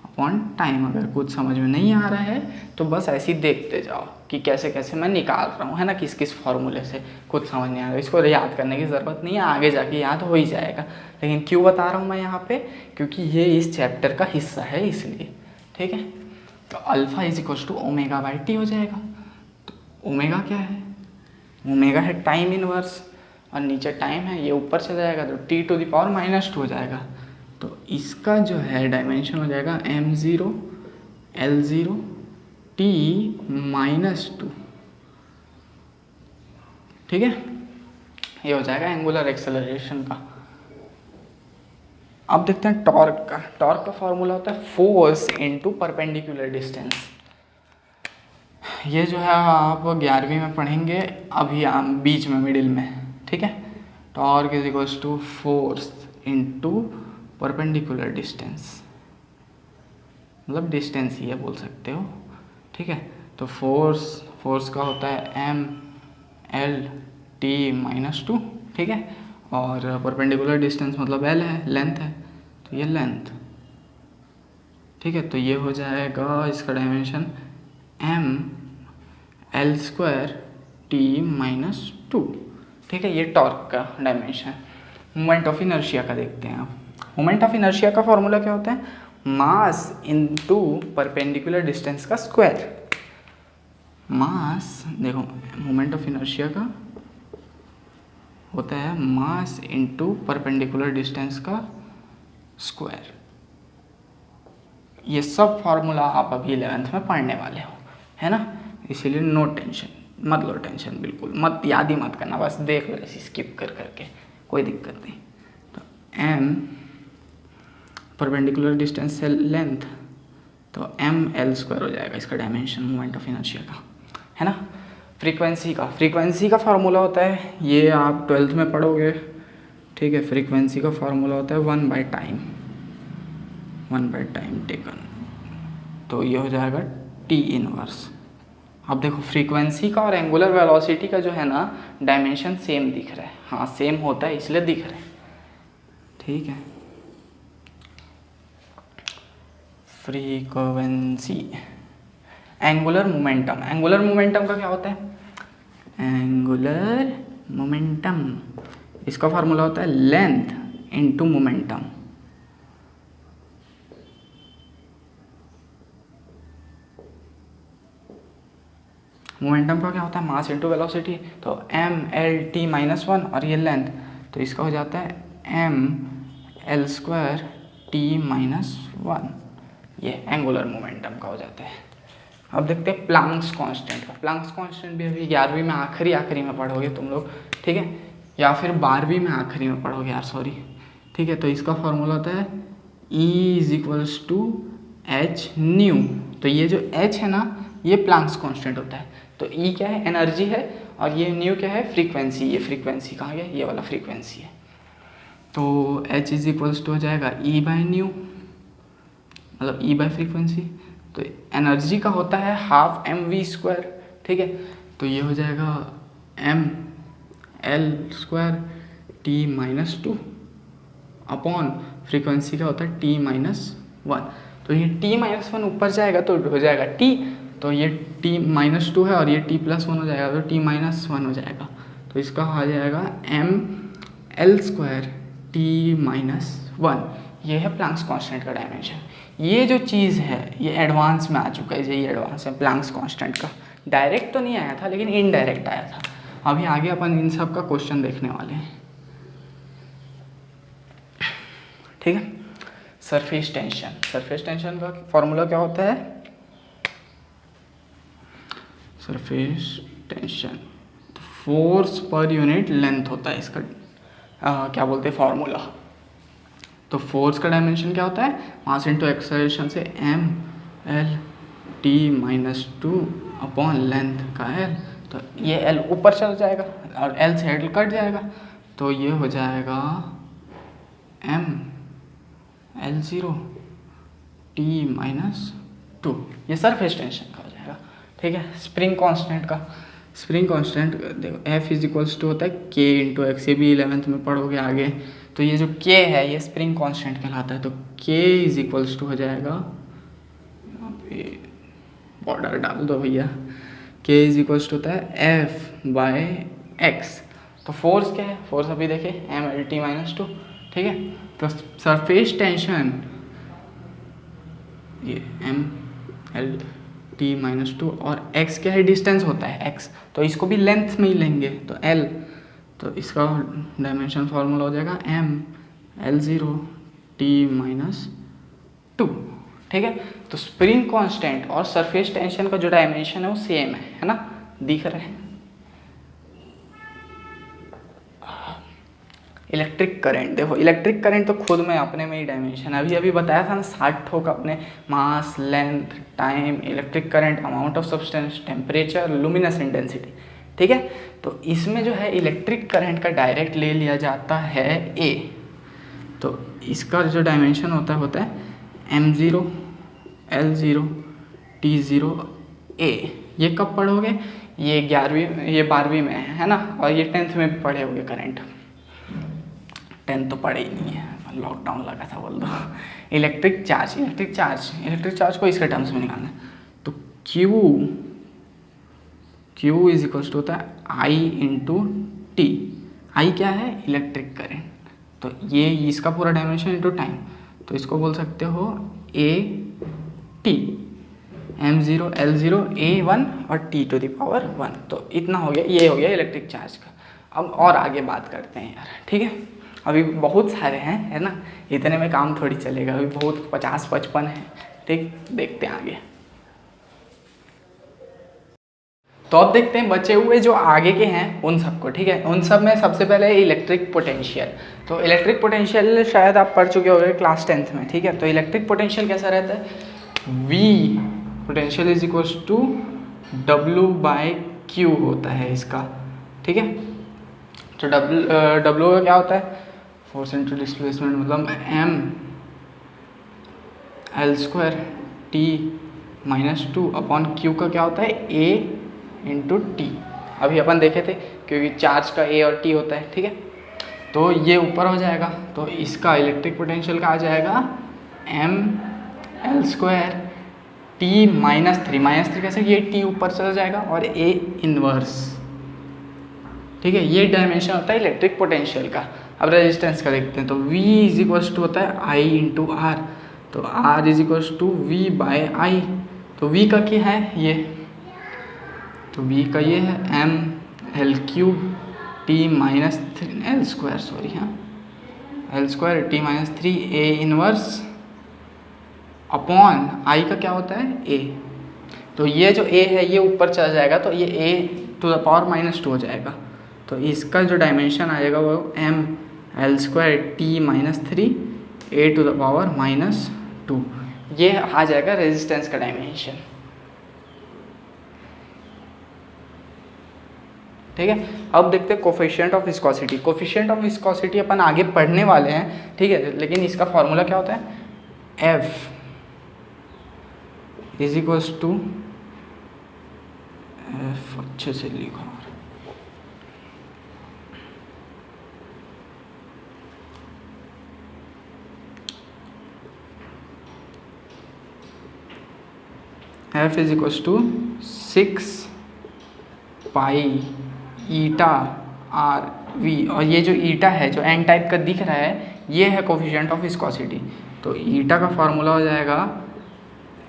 अपॉन टाइम। अगर कुछ समझ में नहीं आ रहा है तो बस ऐसे ही देखते जाओ कि कैसे कैसे मैं निकाल रहा हूँ, है ना, किस किस फॉर्मूले से। कुछ समझ नहीं आ रहा, इसको याद करने की ज़रूरत नहीं है, आगे जाके याद हो ही जाएगा। लेकिन क्यों बता रहा हूँ मैं यहाँ पे, क्योंकि ये इस चैप्टर का हिस्सा है इसलिए, ठीक है। तो alpha is equals to omega by T हो जाएगा। तो ओमेगा क्या है, ओमेगा है टाइम इनवर्स, और नीचे टाइम है, ये ऊपर चला जाएगा तो T⁻⁻² हो जाएगा। तो इसका जो है डायमेंशन हो जाएगा M0 L0 T-2, ठीक है। ये हो जाएगा एंगुलर एक्सेलरेशन का। अब देखते हैं टॉर्क का। टॉर्क का फॉर्मूला होता है फोर्स इनटू परपेंडिकुलर डिस्टेंस। ये जो है आप 11वीं में पढ़ेंगे, अभी बीच में मिडिल में, ठीक है। Torque is equals to force into perpendicular distance, मतलब डिस्टेंस ही है बोल सकते हो, ठीक है। तो फोर्स का होता है mL/t-2, ठीक है। और परपेंडिकुलर डिस्टेंस मतलब L है, लेंथ है, तो ये लेंथ, ठीक है। तो ये हो जाएगा इसका डायमेंशन mL²t-2, ठीक है। ये टॉर्क का डायमेंशन। मोमेंट ऑफ इनर्शिया का देखते हैं आप। मोमेंट ऑफ इनर्शिया का फॉर्मूला क्या होता है? मास इनटू परपेंडिकुलर डिस्टेंस का स्क्वायर। मास देखो, मोमेंट ऑफ इनर्शिया का होता है मास इनटू परपेंडिकुलर डिस्टेंस का स्क्वायर। ये सब फार्मूला आप अभी 11th में पढ़ने वाले हो, है ना। इसीलिए नो टेंशन, मत लो टेंशन, बिल्कुल मत, याद ही मत करना, बस देख लो ऐसे स्किप कर करके, कोई दिक्कत नहीं। तो m परपेंडिकुलर डिस्टेंस से लेंथ, तो mL² हो जाएगा इसका डायमेंशन मोमेंट ऑफ इनर्शिया का, है ना। फ्रीक्वेंसी का फार्मूला होता है, ये आप 12th में पढ़ोगे, ठीक है। फ्रीक्वेंसी का फार्मूला होता है 1/टाइम टेकन, तो ये हो जाएगा T−1। अब देखो फ्रीक्वेंसी का और एंगुलर वेलोसिटी का जो है ना डायमेंशन सेम दिख रहा है, हाँ सेम होता है इसलिए दिख रहा है, ठीक है। फ्रीक्वेंसी, एंगुलर मोमेंटम का क्या होता है? एंगुलर मोमेंटम, इसका फार्मूला होता है लेंथ इनटू मोमेंटम। मोमेंटम का क्या होता है? मास इनटू वेलोसिटी, तो mL/t-1 और ये लेंथ, तो इसका हो जाता है mL²t-1, ये एंगुलर मोमेंटम का हो जाता है। अब देखते हैं प्लांक्स कांस्टेंट का। प्लांक्स कांस्टेंट भी अभी 11वीं में आखिरी में पढ़ोगे तुम लोग, ठीक है, या फिर 12वीं में आखिरी में पढ़ोगे यार, सॉरी, ठीक है। तो इसका फॉर्मूला होता है E=h/ν। तो ये जो h है ना, ये प्लांक्स कांस्टेंट होता है। तो E क्या है? एनर्जी है, और ये न्यू क्या है? फ्रीक्वेंसी। ये फ्रीक्वेंसी कहाँ गया? ये वाला फ्रीक्वेंसी है। तो h हो जाएगा E/ν, मतलब E फ्रीक्वेंसी। तो एनर्जी का होता है 12mv², ठीक है। तो ये हो जाएगा mL²t-2 अपॉन फ्रीक्वेंसी का होता है t-1। तो ये t-1 ऊपर जाएगा तो हो जाएगा t, तो ये t-2 है और ये t+1 हो जाएगा तो t-1 हो जाएगा। तो इसका आ जाएगा mL²t-1। ये है प्लांक्स कांस्टेंट का डायमेंशन। ये जो चीज़ है ये एडवांस में आ चुका है, ये एडवांस है प्लांक्स कांस्टेंट का। डायरेक्ट तो नहीं आया था लेकिन इनडायरेक्ट आया था। अभी आगे अपन इन सब का क्वेश्चन देखने वाले हैं, ठीक है। सरफेस टेंशन का फॉर्मूला क्या होता है? Surface tension force per unit length होता है इसका, क्या बोलते हैं फॉर्मूला। तो फोर्स का डायमेंशन क्या होता है? मास इनटू एक्सेलरेशन से mL/t-2 अपॉन लेंथ का L। तो ये L ऊपर चल जाएगा और L से L कट जाएगा, तो ये हो जाएगा mL0t-2। ये सरफेस टेंशन का हो जाएगा, ठीक है। स्प्रिंग कांस्टेंट देखो F होता है K/x, ये भी 11th में पढ़ोगे आगे। तो ये जो K है ये स्प्रिंग कांस्टेंट कहलाता है। तो K हो जाएगा, यहाँ पे बॉर्डर डाल दो भैया, K होता है F/x। तो फोर्स क्या है? फोर्स अभी देखे mL/t-2, ठीक है। तो सरफेस टेंशन ये mL/t-2 और x क्या है? डिस्टेंस होता है x, तो इसको भी लेंथ में ही लेंगे तो L। तो इसका डायमेंशन फॉर्मूला हो जाएगा mL0t-2, ठीक है। तो स्प्रिंग कांस्टेंट और सरफेस टेंशन का जो डायमेंशन है वो सेम है ना, दिख रहा है। इलेक्ट्रिक करंट, देखो इलेक्ट्रिक करंट तो खुद में अपने में ही डायमेंशन है, अभी बताया था ना 60 ठोक अपने mass, length, time, electric current, amount of substance, temperature, luminous intensity, ठीक है। तो इसमें जो है इलेक्ट्रिक करंट का डायरेक्ट ले लिया जाता है ए, तो इसका जो डायमेंशन होता है m0, l0, t0 a। ये कब पढ़ोगे, ये 11वीं, ये 12वीं में है ना, और ये 10th में भी पढ़े होगे करंट। 10th तो पढ़े ही नहीं है, लॉकडाउन लगा था बोल दो। इलेक्ट्रिक चार्ज को इसके टर्म्स में निकालना है, तो Q इज इक्वल्स टू होता है I इंटू टी। आई क्या है, इलेक्ट्रिक करंट, तो ये इसका पूरा डायमेंशन इंटू टाइम, तो इसको बोल सकते हो A T, m0, l0, a1 और t टू द पावर 1। तो इतना हो गया, ये हो गया इलेक्ट्रिक चार्ज का। अब और आगे बात करते हैं यार, ठीक है। अभी बहुत सारे हैं, है ना, इतने में काम थोड़ी चलेगा, अभी बहुत 50-55 है, ठीक। देखते हैं आगे। तो अब देखते हैं बचे हुए जो आगे के हैं उन सबको, ठीक है। उन सब में सबसे पहले इलेक्ट्रिक पोटेंशियल। तो इलेक्ट्रिक पोटेंशियल शायद आप पढ़ चुके होंगे क्लास 10th में, ठीक है। तो इलेक्ट्रिक पोटेंशियल कैसा रहता है, V potential is equals to W/Q होता है इसका, ठीक है। तो W का क्या होता है, फोर्स इंटू डिस्प्लेसमेंट, मतलब m l² T-2 upon Q का क्या होता है A इंटू टी। अभी अपन देखे थे, क्योंकि चार्ज का A और T होता है, ठीक है। तो ये ऊपर हो जाएगा, तो इसका इलेक्ट्रिक पोटेंशियल का आ जाएगा ml² T-3 कैसे, ये T ऊपर चला जाएगा और A इनवर्स, ठीक है। ये डायमेंशन होता है इलेक्ट्रिक पोटेंशियल का। अब रेजिस्टेंस का देखते हैं, तो V इज इक्वल्स टू होता है I इंटू आर, तो R is equals to V/I। तो V का क्या है ये, तो V का ये है ml³ T-3 सॉरी हाँ l² T-3 A inverse upon I का क्या होता है A। तो ये जो A है ये ऊपर चला जाएगा, तो ये A टू द पावर -2 हो जाएगा। तो इसका जो डायमेंशन आएगा वो ml² T-3 A to the power -2, ये आ जाएगा रेजिस्टेंस का डायमेंशन, ठीक है। अब देखते हैं coefficient of viscosity. Coefficient of viscosity अपन आगे पढ़ने वाले हैं, ठीक है, लेकिन इसका फॉर्मूला क्या होता है, F is equals to F, अच्छे से लिखो, F is equals to 6 pi eta RV, और ये जो ईटा है जो एन टाइप का दिख रहा है ये है कोफिशिएंट ऑफ विस्कोसिटी। तो ईटा का फॉर्मूला हो जाएगा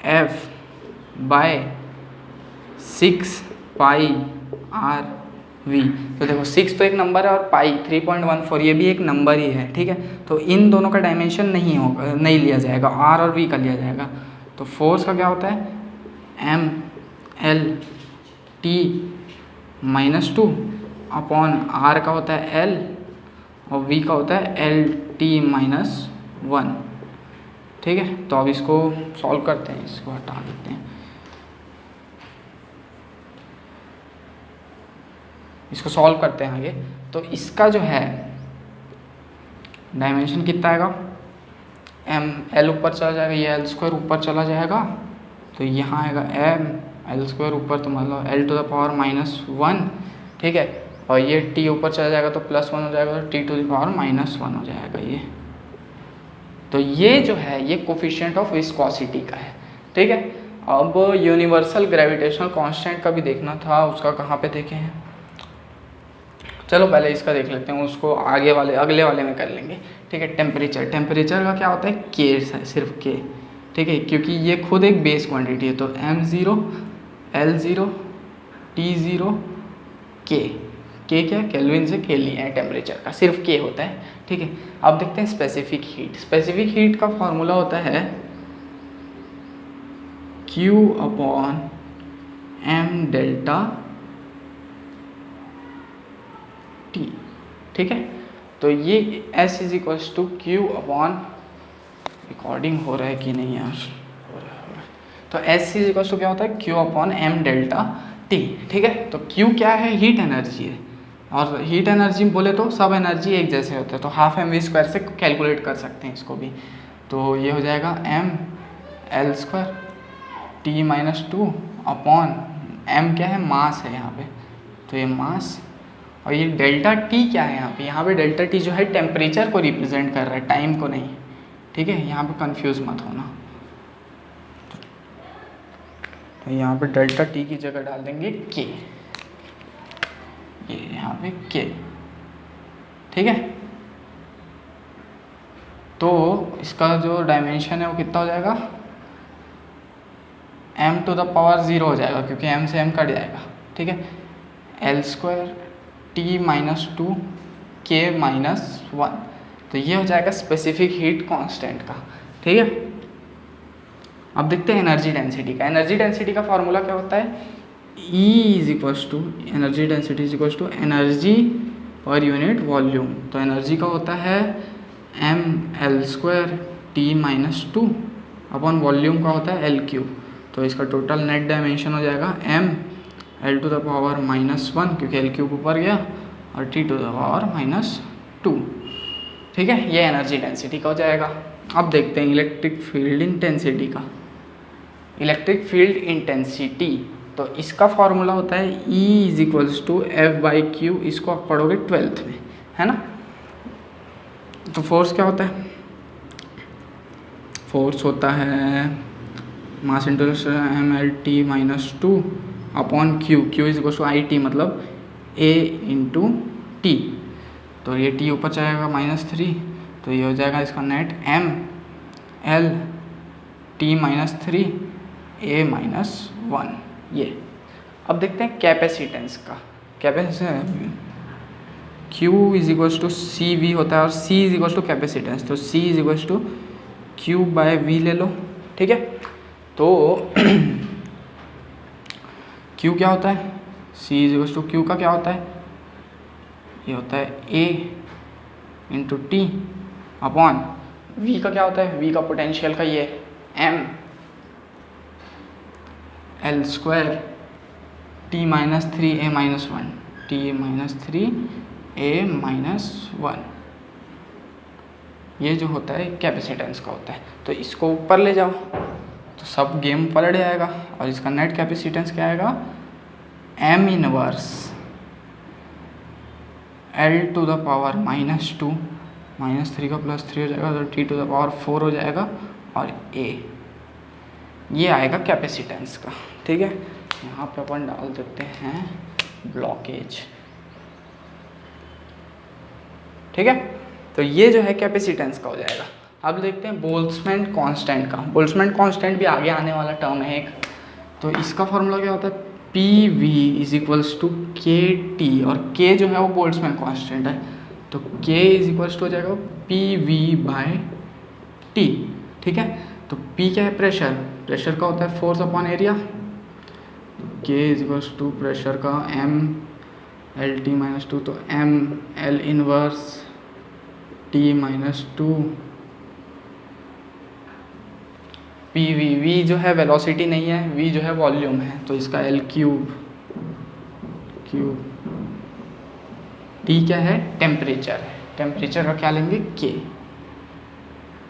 F/6 पाई RV। तो देखो 6 तो एक नंबर है और पाई 3.14 ये भी एक नंबर ही है, ठीक है। तो इन दोनों का डायमेंशन नहीं होगा, नहीं लिया जाएगा, R और V का लिया जाएगा। तो फोर्स का क्या होता है mL/T-2 अपॉन R का होता है L और V का होता है L/T-1, ठीक है। तो अब इसको सॉल्व करते हैं, इसको हटा देते हैं, इसको सॉल्व करते हैं आगे। तो इसका जो है डायमेंशन कितना आएगा, L ऊपर चला जाएगा, ये L² ऊपर चला जाएगा, तो यहाँ आएगा L² ऊपर, तो मतलब L टू द पावर -1, ठीक है। और ये T ऊपर चला जाएगा तो +1 हो जाएगा, तो T टू द पावर -1 हो जाएगा ये। तो ये जो है ये कोफिशिएंट ऑफ विस्कोसिटी का है, ठीक है। अब यूनिवर्सल ग्रेविटेशनल कांस्टेंट का भी देखना था, उसका कहाँ पे देखे हैं, चलो पहले इसका देख लेते हैं, उसको अगले वाले में कर लेंगे, ठीक है। टेम्परेचर का क्या होता है K, सिर्फ K, ठीक है, क्योंकि ये खुद एक बेस क्वांटिटी है। तो m0, l0, t0 K क्या केल्विन से K लिया है टेम्परेचर का, सिर्फ K होता है, ठीक है। अब देखते हैं स्पेसिफिक हीट। स्पेसिफिक हीट का फॉर्मूला होता है Q/m∆T, ठीक है। तो ये S is equals to Q upon, recording हो रहा है कि नहीं यार, हो रहा है। तो S इज इक्वल्स टू क्या होता है, Q upon M delta T, ठीक है। तो Q क्या है, हीट एनर्जी है, और हीट एनर्जी बोले तो सब एनर्जी एक जैसे होते हैं, तो हाफ एम वी स्क्वायर से कैलकुलेट कर सकते हैं इसको भी। तो ये हो जाएगा M L square T minus two upon M क्या है, मास है यहाँ पे, तो ये मास, और ये डेल्टा टी क्या है यहाँ पे डेल्टा टी जो है टेम्परेचर को रिप्रेजेंट कर रहा है, टाइम को नहीं, ठीक है। यहाँ पे कंफ्यूज मत होना। तो यहाँ पे डेल्टा टी की जगह डाल देंगे के, ये यहाँ पे के, ठीक है। तो इसका जो डायमेंशन है वो कितना हो जाएगा, m टू द पावर 0 हो जाएगा, क्योंकि m से m कट जाएगा, ठीक है। L square T minus to के माइनस वन, तो ये हो जाएगा स्पेसिफिक हीट कांस्टेंट का, ठीक है। अब देखते हैं एनर्जी डेंसिटी का। एनर्जी डेंसिटी का फॉर्मूला क्या होता है, E is equals to, energy density is equals to energy per unit volume. तो एनर्जी का होता है M L square T minus two upon volume का होता है एल क्यूब। तो इसका टोटल नेट डायमेंशन हो जाएगा M L to the power minus one, क्योंकि एल क्यूब ऊपर गया, और T to the power minus two, ठीक है। ये एनर्जी डेंसिटी का हो जाएगा। अब देखते हैं इलेक्ट्रिक फील्ड इंटेंसिटी का। इलेक्ट्रिक फील्ड इंटेंसिटी, तो इसका फॉर्मूला होता है E is equals to F by Q, इसको आप पढ़ोगे 12th में, है ना। तो फोर्स क्या होता है, फोर्स होता है mass into M L T minus two upon Q, Q is equals to I T, मतलब ए इंटू टी। तो ये टी ऊपर जाएगा -3, तो ये हो जाएगा इसका net M L T -3 A -1, ये। अब देखते हैं कैपेसिटेंस का। Capacitance Q is equals to C V होता है, और C is equals to capacitance, तो C is equals to Q by V ले लो, ठीक है। तो Q क्या होता है, C is equals to Q का क्या होता है, ये होता है A into T upon V का क्या होता है, V का पोटेंशियल का ये M L square T -3 A -1, T -3 A -1, ये जो होता है कैपेसिटेंस का होता है। तो इसको ऊपर ले जाओ तो सब गेम पलट जाएगा, और इसका नेट कैपेसिटेंस क्या आएगा, M inverse L to the power -2, -3 का +3 हो जाएगा, तो टी टू द पावर 4 हो जाएगा, और ए, ये आएगा कैपेसिटेंस का, ठीक है। यहाँ पे अपन डाल देते हैं ब्लॉकेज, ठीक है। तो ये जो है कैपेसिटेंस का हो जाएगा। अब देखते हैं बोल्ट्जमैन कांस्टेंट का। बोल्ट्जमैन कांस्टेंट भी आगे आने वाला टर्म है एक। तो इसका फॉर्मूला क्या होता है, P V is equals to K T, और के जो है वो बोल्ट्जमैन कांस्टेंट है, तो के इज इक्वल्स टू हो जाएगा पी वी बाय टी, ठीक है। तो P क्या है, प्रेशर, प्रेशर का होता है force upon area, K is equals to pressure का M एल टी -2, तो M L inverse T -2 P V जो है वेलोसिटी नहीं है, V जो है वॉल्यूम है, तो इसका L क्यूब, T क्या है, टेम्परेचर है, टेम्परेचर का क्या लेंगे K,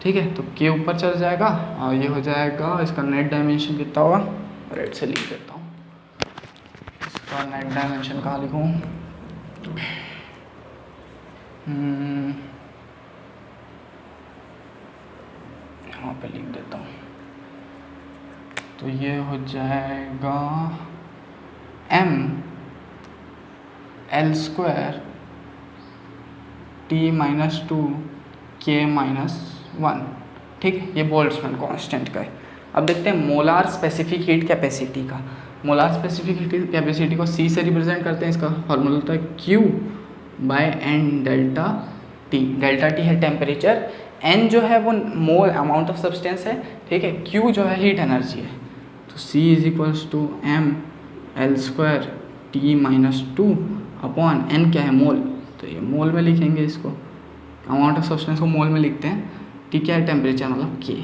ठीक है। तो K ऊपर चल जाएगा, और ये हो जाएगा इसका नेट डायमेंशन कितना होगा, रेड से लिख देता हूँ। इसका नेट डायमेंशन कहाँ लिखूँ, यहाँ पे लिख देता हूँ। तो ये हो जाएगा M L square T -2 K -1, ठीक है। ये बोल्ट्जमैन कांस्टेंट का है। अब देखते हैं मोलार स्पेसिफिक हीट कैपेसिटी का। मोलार स्पेसिफिक हीट कैपेसिटी को C से रिप्रेजेंट करते हैं। इसका फॉर्मूला होता है Q by N delta T। Delta T है टेम्परेचर, N जो है वो मोल अमाउंट ऑफ सब्सटेंस है, ठीक है। Q जो है हीट एनर्जी है। तो C is equals to M L square T -2 upon N क्या है, मोल, तो ये मोल में लिखेंगे इसको, अमाउंट ऑफ सब्सटेंस को मोल में लिखते हैं, टी क्या है टेम्परेचर मतलब के,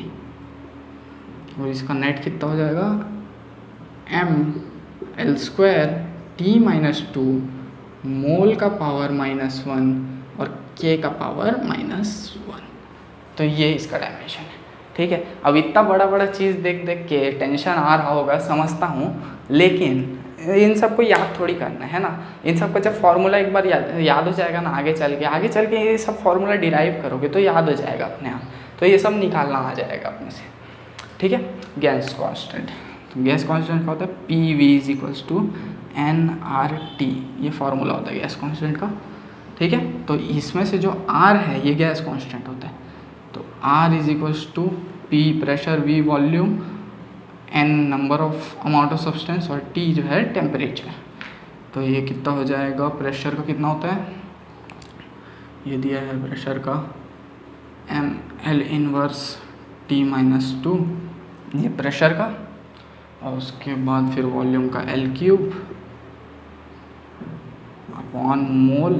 और इसका नेट कितना हो जाएगा mL² T-2 मोल का पावर -1 और के का पावर -1। तो ये इसका डायमेंशन है, ठीक है। अब इतना बड़ा बड़ा चीज़ देख देख के टेंशन आ रहा होगा, समझता हूँ, लेकिन इन सबको याद थोड़ी करना है ना। इन सबका जब फॉर्मूला एक बार याद हो जाएगा ना, आगे चल के ये सब फॉर्मूला डिराइव करोगे तो याद हो जाएगा अपने आप, तो ये सब निकालना आ जाएगा अपने से, ठीक है। गैस कांस्टेंट, तो गैस कांस्टेंट का होता है PV = nRT, ये फार्मूला होता है गैस कांस्टेंट का, ठीक है। तो इसमें से जो R है ये गैस कांस्टेंट होता है, तो R P pressure, V volume, N number of amount of substance और T जो है टेम्परेचर। तो ये कितना हो जाएगा, प्रेशर का कितना होता है, ये दिया है प्रेशर का mL T-2, ये प्रेशर का, और उसके बाद फिर वॉल्यूम का L³ अपॉन मोल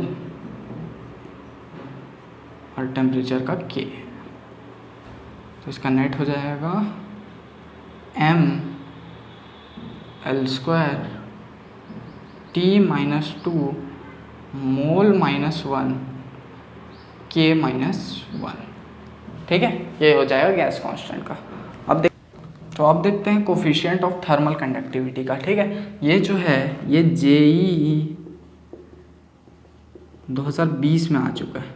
और टेम्परेचर का K। तो इसका नेट हो जाएगा mL² T-2 मोल -1 K -1, ठीक है। ये हो जाएगा गैस कांस्टेंट का। अब देखते हैं कोफिशिएंट ऑफ थर्मल कंडक्टिविटी का, ठीक है। ये जो है ये JEE 2020 में आ चुका है,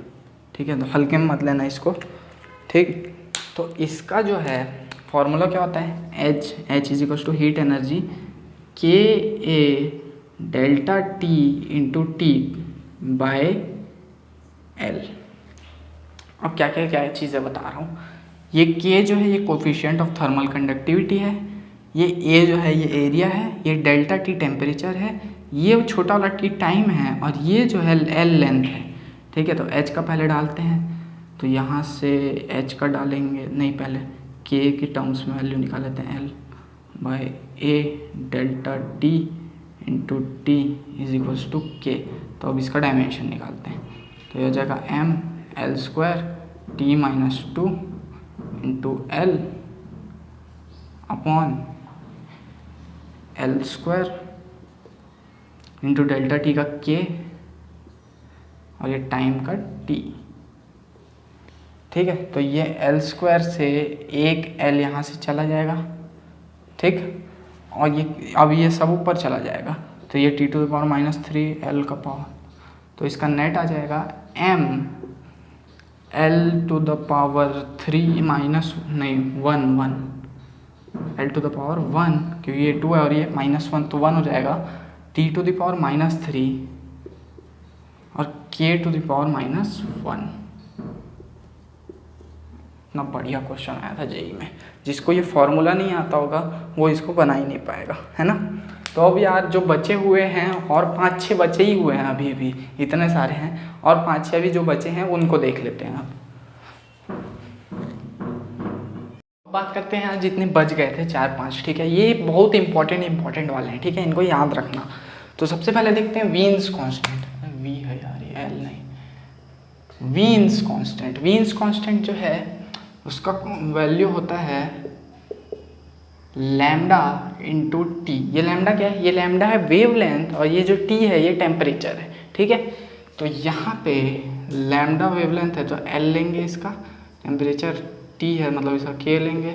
ठीक है, तो हल्के में मत लेना इसको, ठीक। तो इसका जो है फॉर्मूला क्या होता है, H = heat energy KA ΔT × T/L। अब क्या चीज़ें बता रहा हूँ, ये K जो है ये कोफिशिएंट ऑफ थर्मल कंडक्टिविटी है, ये A जो है ये एरिया है, ये ΔT टेम्परेचर है, ये छोटा वाला T टाइम है, और ये जो है L लेंथ है, ठीक है। तो H का पहले डालते हैं, तो यहाँ से H का डालेंगे, नहीं पहले K के टर्म्स में वैल्यू निकाल लेते हैं, L/A ΔT × T = K। तो अब इसका डायमेंशन निकालते हैं, तो ये हो जाएगा mL² T-2 × L upon L² × ΔT का K और ये टाइम का T, ठीक है। तो ये L² से एक L यहाँ से चला जाएगा, ठीक, और ये अब ये सब ऊपर चला जाएगा, तो ये T⁻³ L का पावर, तो इसका नेट आ जाएगा mL⁻³ L⁻1, क्योंकि ये 2 है और ये -1 तो 1 हो जाएगा, T⁻³ और K⁻⁻1। इतना बढ़िया क्वेश्चन आया था जेई में, जिसको ये फॉर्मूला नहीं आता होगा वो इसको बना ही नहीं पाएगा, है ना। तो अब यार जो बचे हुए हैं, और 5-6 बचे ही हुए हैं अभी भी, इतने सारे हैं, और 5-6 भी जो बचे हैं उनको देख लेते हैं। अब बात करते हैं यार जितने बच गए थे 4-5, ठीक है। ये बहुत इंपॉर्टेंट वाले हैं, ठीक है, इनको याद रखना। तो सबसे पहले देखते हैं वीन्स कांस्टेंट, वी है यार, ये एल नहीं, वीन्स कांस्टेंट जो है उसका वैल्यू होता है लैम्डा × T। ये लैम्डा क्या है, ये लैम्डा है वेवलेंथ, और ये जो T है ये टेम्परेचर है, ठीक है। तो यहाँ पे लैम्डा वेवलेंथ है तो L लेंगे, इसका टेम्परेचर T है मतलब इसका K लेंगे,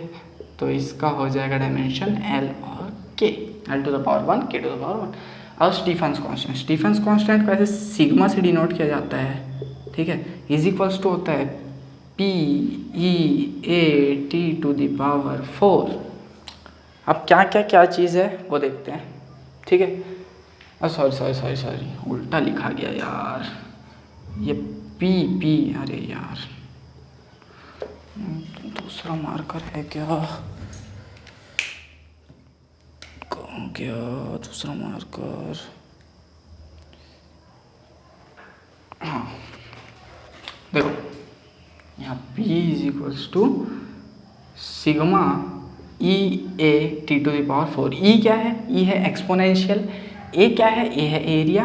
तो इसका हो जाएगा डायमेंशन L और K, L⁻1 K⁻1। अब स्टीफन्स कांस्टेंट को ऐसे सिग्मा से डिनोट किया जाता है, ठीक है, = होता है PeAT⁴। अब क्या चीज़ है वो देखते हैं, ठीक है। सॉरी उल्टा लिखा गया यार, ये पी अरे यार दूसरा मार्कर है क्या, कौन गया दूसरा मार्कर, हाँ देखो यहाँ P = सिग्मा EAT⁴। E क्या है, E है एक्सपोनेंशियल, A क्या है, A है एरिया,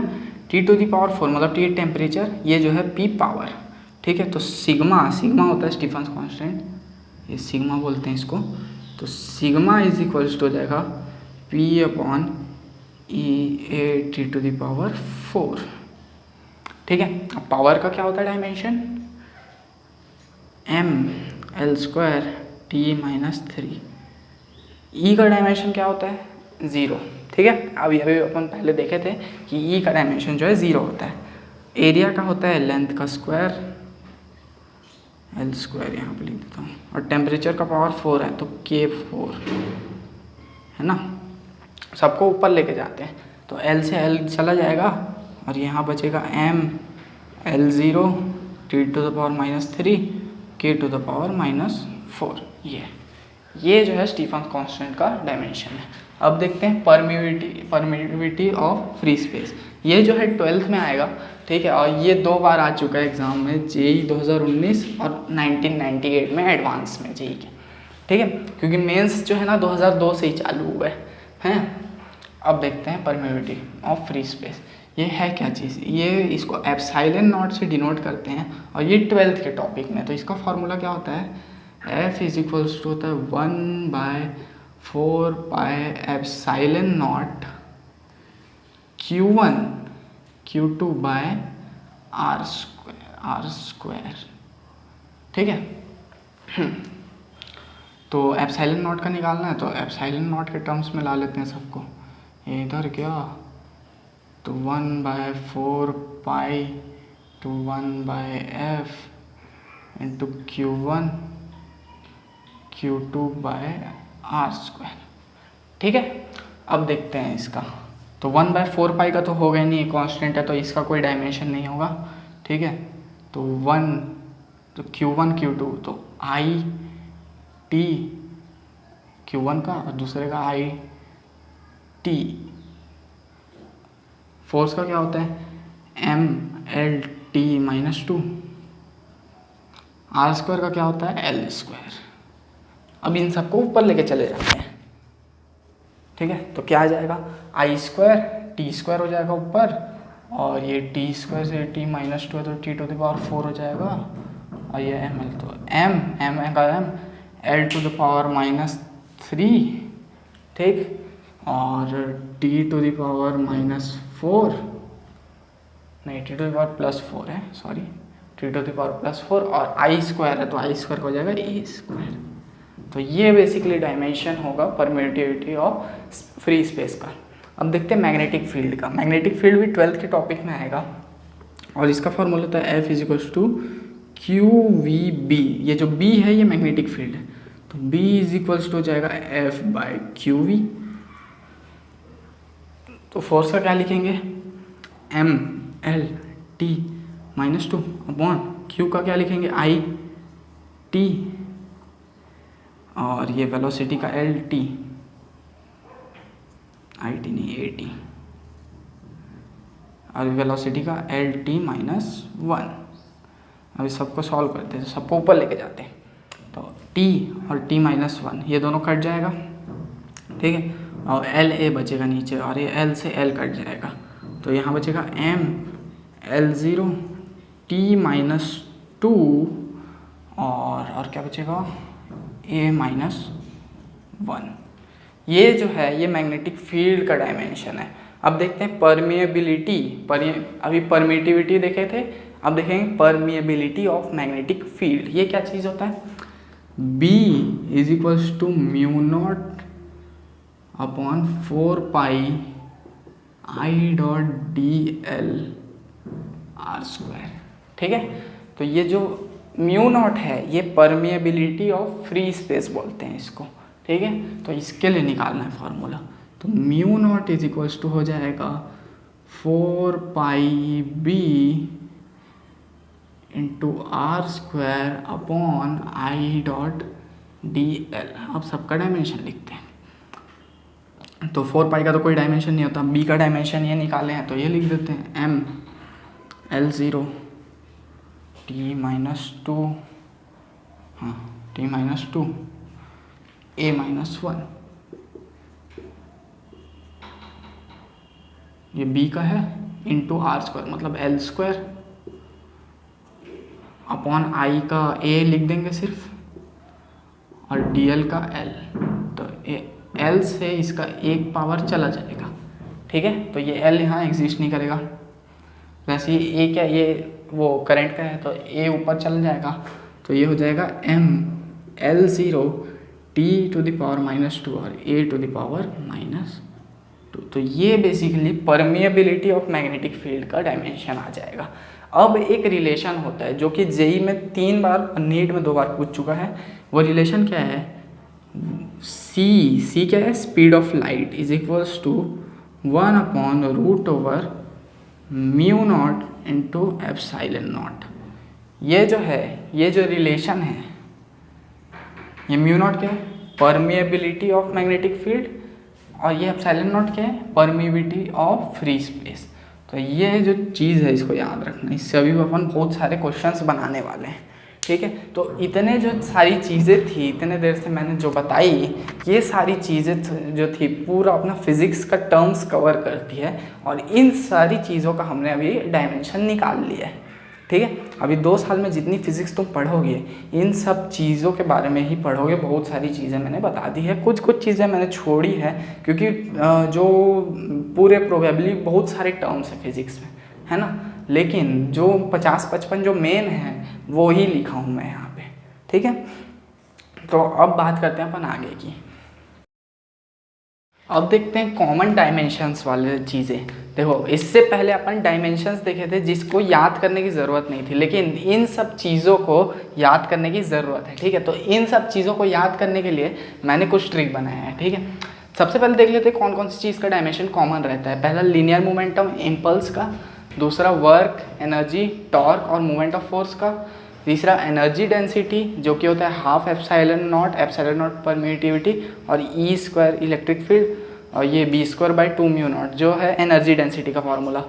T⁴ मतलब T टेम्परेचर, ये जो है P पावर, ठीक है। तो सिग्मा सिग्मा होता है स्टीफन कांस्टेंट, ये सिग्मा बोलते हैं इसको। तो सिग्मा इज इक्वल्स टू हो जाएगा P upon E A T to the power 4। ठीक है। अब पावर का क्या होता है dimension, M L square T minus 3। E का डायमेंशन क्या होता है, 0। ठीक है। अभी अपन पहले देखे थे कि ई का डायमेंशन जो है 0 होता है। एरिया का होता है लेंथ का स्क्वायर, एल स्क्वायर यहाँ पे लिख देता हूँ, और टेम्परेचर का पावर 4 है तो K4 है ना। सबको ऊपर लेके जाते हैं तो एल से एल चला जाएगा और यहाँ बचेगा M L 0 T to the power minus 3 K to the power minus 4। ये जो है स्टीफन कांस्टेंट का डायमेंशन है। अब देखते हैं परमिटिविटी ऑफ फ्री स्पेस। ये जो है 12th में आएगा, ठीक है। और ये 2 बार आ चुका है एग्जाम में, जेई 2019 और 1998 में एडवांस में जेई के, ठीक है। क्योंकि मेंस जो है ना 2002 से ही चालू हुआ है। अब देखते हैं परमिटिविटी ऑफ फ्री स्पेस, ये है क्या चीज़, ये इसको एप्सिलॉन नॉट से डिनोट करते हैं और ये 12th के टॉपिक में। तो इसका फॉर्मूला क्या होता है, F इज इक्वल्स टू होता है 1/4 pi epsilon naught Q1 Q2 by are square, ठीक है। तो एप्सिलॉन नॉट का निकालना है तो एप्सिलॉन नॉट के टर्म्स में ला लेते हैं सबको। ये इधर क्या, तो 1/4 pi to 1/f into Q1 Q2 by are square, ठीक है। अब देखते हैं इसका, तो 1/4 पाई का तो होगा ही नहीं, कांस्टेंट है तो इसका कोई डायमेंशन नहीं होगा, ठीक है। तो 1 तो Q1 Q2 तो आई टी Q1 का और दूसरे का आई टी। फोर्स का क्या होता है M L T minus 2। R square का क्या होता है एल स्क्वायर। अब इन सबको ऊपर लेके चले जाते हैं, ठीक है। तो क्या आ जाएगा, आई स्क्वायर टी स्क्वायर हो जाएगा ऊपर, और ये टी स्क्वायर से टी माइनस 2 है तो टी टू द पावर 4 हो जाएगा, और ये एम एल तो एम का M L to the power minus 3, ठीक, और T to the power minus 4 नहीं T to the power plus 4 है, sorry, T to the power plus 4, और आई स्क्वायर है तो आई स्क्वायर हो जाएगा ए स्क्वायर। तो ये बेसिकली डायमेंशन होगा परमिटिविटी ऑफ फ्री स्पेस का। अब देखते हैं मैग्नेटिक फील्ड का। मैग्नेटिक फील्ड भी 12th के टॉपिक में आएगा और इसका फॉर्मूला होता है F is equals to Q V B. ये जो B है ये मैग्नेटिक फील्ड है, तो B इज इक्वल्स टू हो जाएगा F बाई क्यू वी। तो फोर्स का क्या लिखेंगे, M L T minus 2 upon Q का क्या लिखेंगे आई टी, और ये वेलोसिटी का एल टी, आई टी नहीं ए टी, और वेलोसिटी का एल टी माइनस 1। अभी सबको सॉल्व करते हैं, तो सबको ऊपर लेके जाते हैं। तो t और t माइनस 1 ये दोनों कट जाएगा, ठीक है, और एल ए बचेगा नीचे, और ये एल से एल कट जाएगा, तो यहाँ बचेगा एम एल 0 टी माइनस 2, और क्या बचेगा ए माइनस 1। ये जो है ये मैग्नेटिक फील्ड का डायमेंशन है। अब देखते हैं परमिएबिलिटी, अभी परमिटिविटी देखे थे, अब देखेंगे परमिएबिलिटी ऑफ मैग्नेटिक फील्ड। ये क्या चीज़ होता है, B is equals to mu naught upon 4 pi I dot D L R square, ठीक है। तो ये जो म्यू नॉट है ये परमिएबिलिटी ऑफ फ्री स्पेस बोलते हैं इसको, ठीक है। तो इसके लिए निकालना है फॉर्मूला, तो mu naught is equals to हो जाएगा 4 pi B into r square upon I dot D L. अब सबका डायमेंशन लिखते हैं, तो 4 पाई का तो कोई डायमेंशन नहीं होता, बी का डायमेंशन ये निकाले हैं तो ये लिख देते हैं एम एल 0 टी माइनस 2, हाँ टी माइनस 2 ए माइनस 1। ये बी का है इंटू आर स्क्वायर मतलब एल स्क्वायर, अपॉन आई का ए लिख देंगे सिर्फ, और dl का l, तो l से इसका एक पावर चला जाएगा, ठीक है। तो ये l यहाँ एग्जिस्ट नहीं करेगा। वैसे ये a क्या, ये वो करंट का है, तो a ऊपर चल जाएगा, तो ये हो जाएगा m L0 t to the power -2 और a टू द पावर -2। तो ये basically permeability of magnetic field का डायमेंशन आ जाएगा। अब एक रिलेशन होता है जो कि जेई में 3 बार और नीट में 2 बार पूछ चुका है। वो रिलेशन क्या है, सी क्या है, speed of light is equals to 1/√/μ0 into ε0। ये जो है, ये जो रिलेशन है, ये μ0 क्या है, परमिएबिलिटी ऑफ मैग्नेटिक फील्ड, और ये ε0 क्या है, परमिएबिलिटी ऑफ फ्री स्पेस। तो ये जो चीज़ है इसको याद रखना, इससे अभी अपन बहुत सारे क्वेश्चंस बनाने वाले हैं, ठीक है। तो इतने जो सारी चीज़ें थी, इतने देर से मैंने जो बताई, ये सारी चीज़ें जो थी पूरा अपना फिजिक्स का टर्म्स कवर करती है, और इन सारी चीज़ों का हमने अभी डायमेंशन निकाल लिया है, ठीक है। अभी 2 साल में जितनी फिजिक्स तुम पढ़ोगे इन सब चीज़ों के बारे में ही पढ़ोगे। बहुत सारी चीज़ें मैंने बता दी है, कुछ चीज़ें मैंने छोड़ी है क्योंकि जो पूरे प्रोबेबली बहुत सारे टर्म्स हैं फिजिक्स में, है ना, लेकिन जो 50-55 जो मेन है वो ही लिखा हूँ मैं यहाँ पे, ठीक है। तो अब बात करते हैं अपन आगे की। अब देखते हैं कॉमन डायमेंशंस वाले चीज़ें। देखो, इससे पहले अपन डायमेंशंस देखे थे जिसको याद करने की ज़रूरत नहीं थी, लेकिन इन सब चीज़ों को याद करने की ज़रूरत है, ठीक है। तो इन सब चीज़ों को याद करने के लिए मैंने कुछ ट्रिक बनाया है, ठीक है। सबसे पहले देख लेते हैं कौन कौन सी चीज़ का डायमेंशन कॉमन रहता है। पहला लीनियर मोमेंटम इम्पल्स का, दूसरा वर्क, एनर्जी, टॉर्क और मूवमेंट ऑफ फोर्स का, तीसरा एनर्जी डेंसिटी जो कि होता है हाफ एप्सिलॉन नॉट परमिटिविटी और E² इलेक्ट्रिक फील्ड, और ये B²/2 μ0 जो है एनर्जी डेंसिटी का फार्मूला,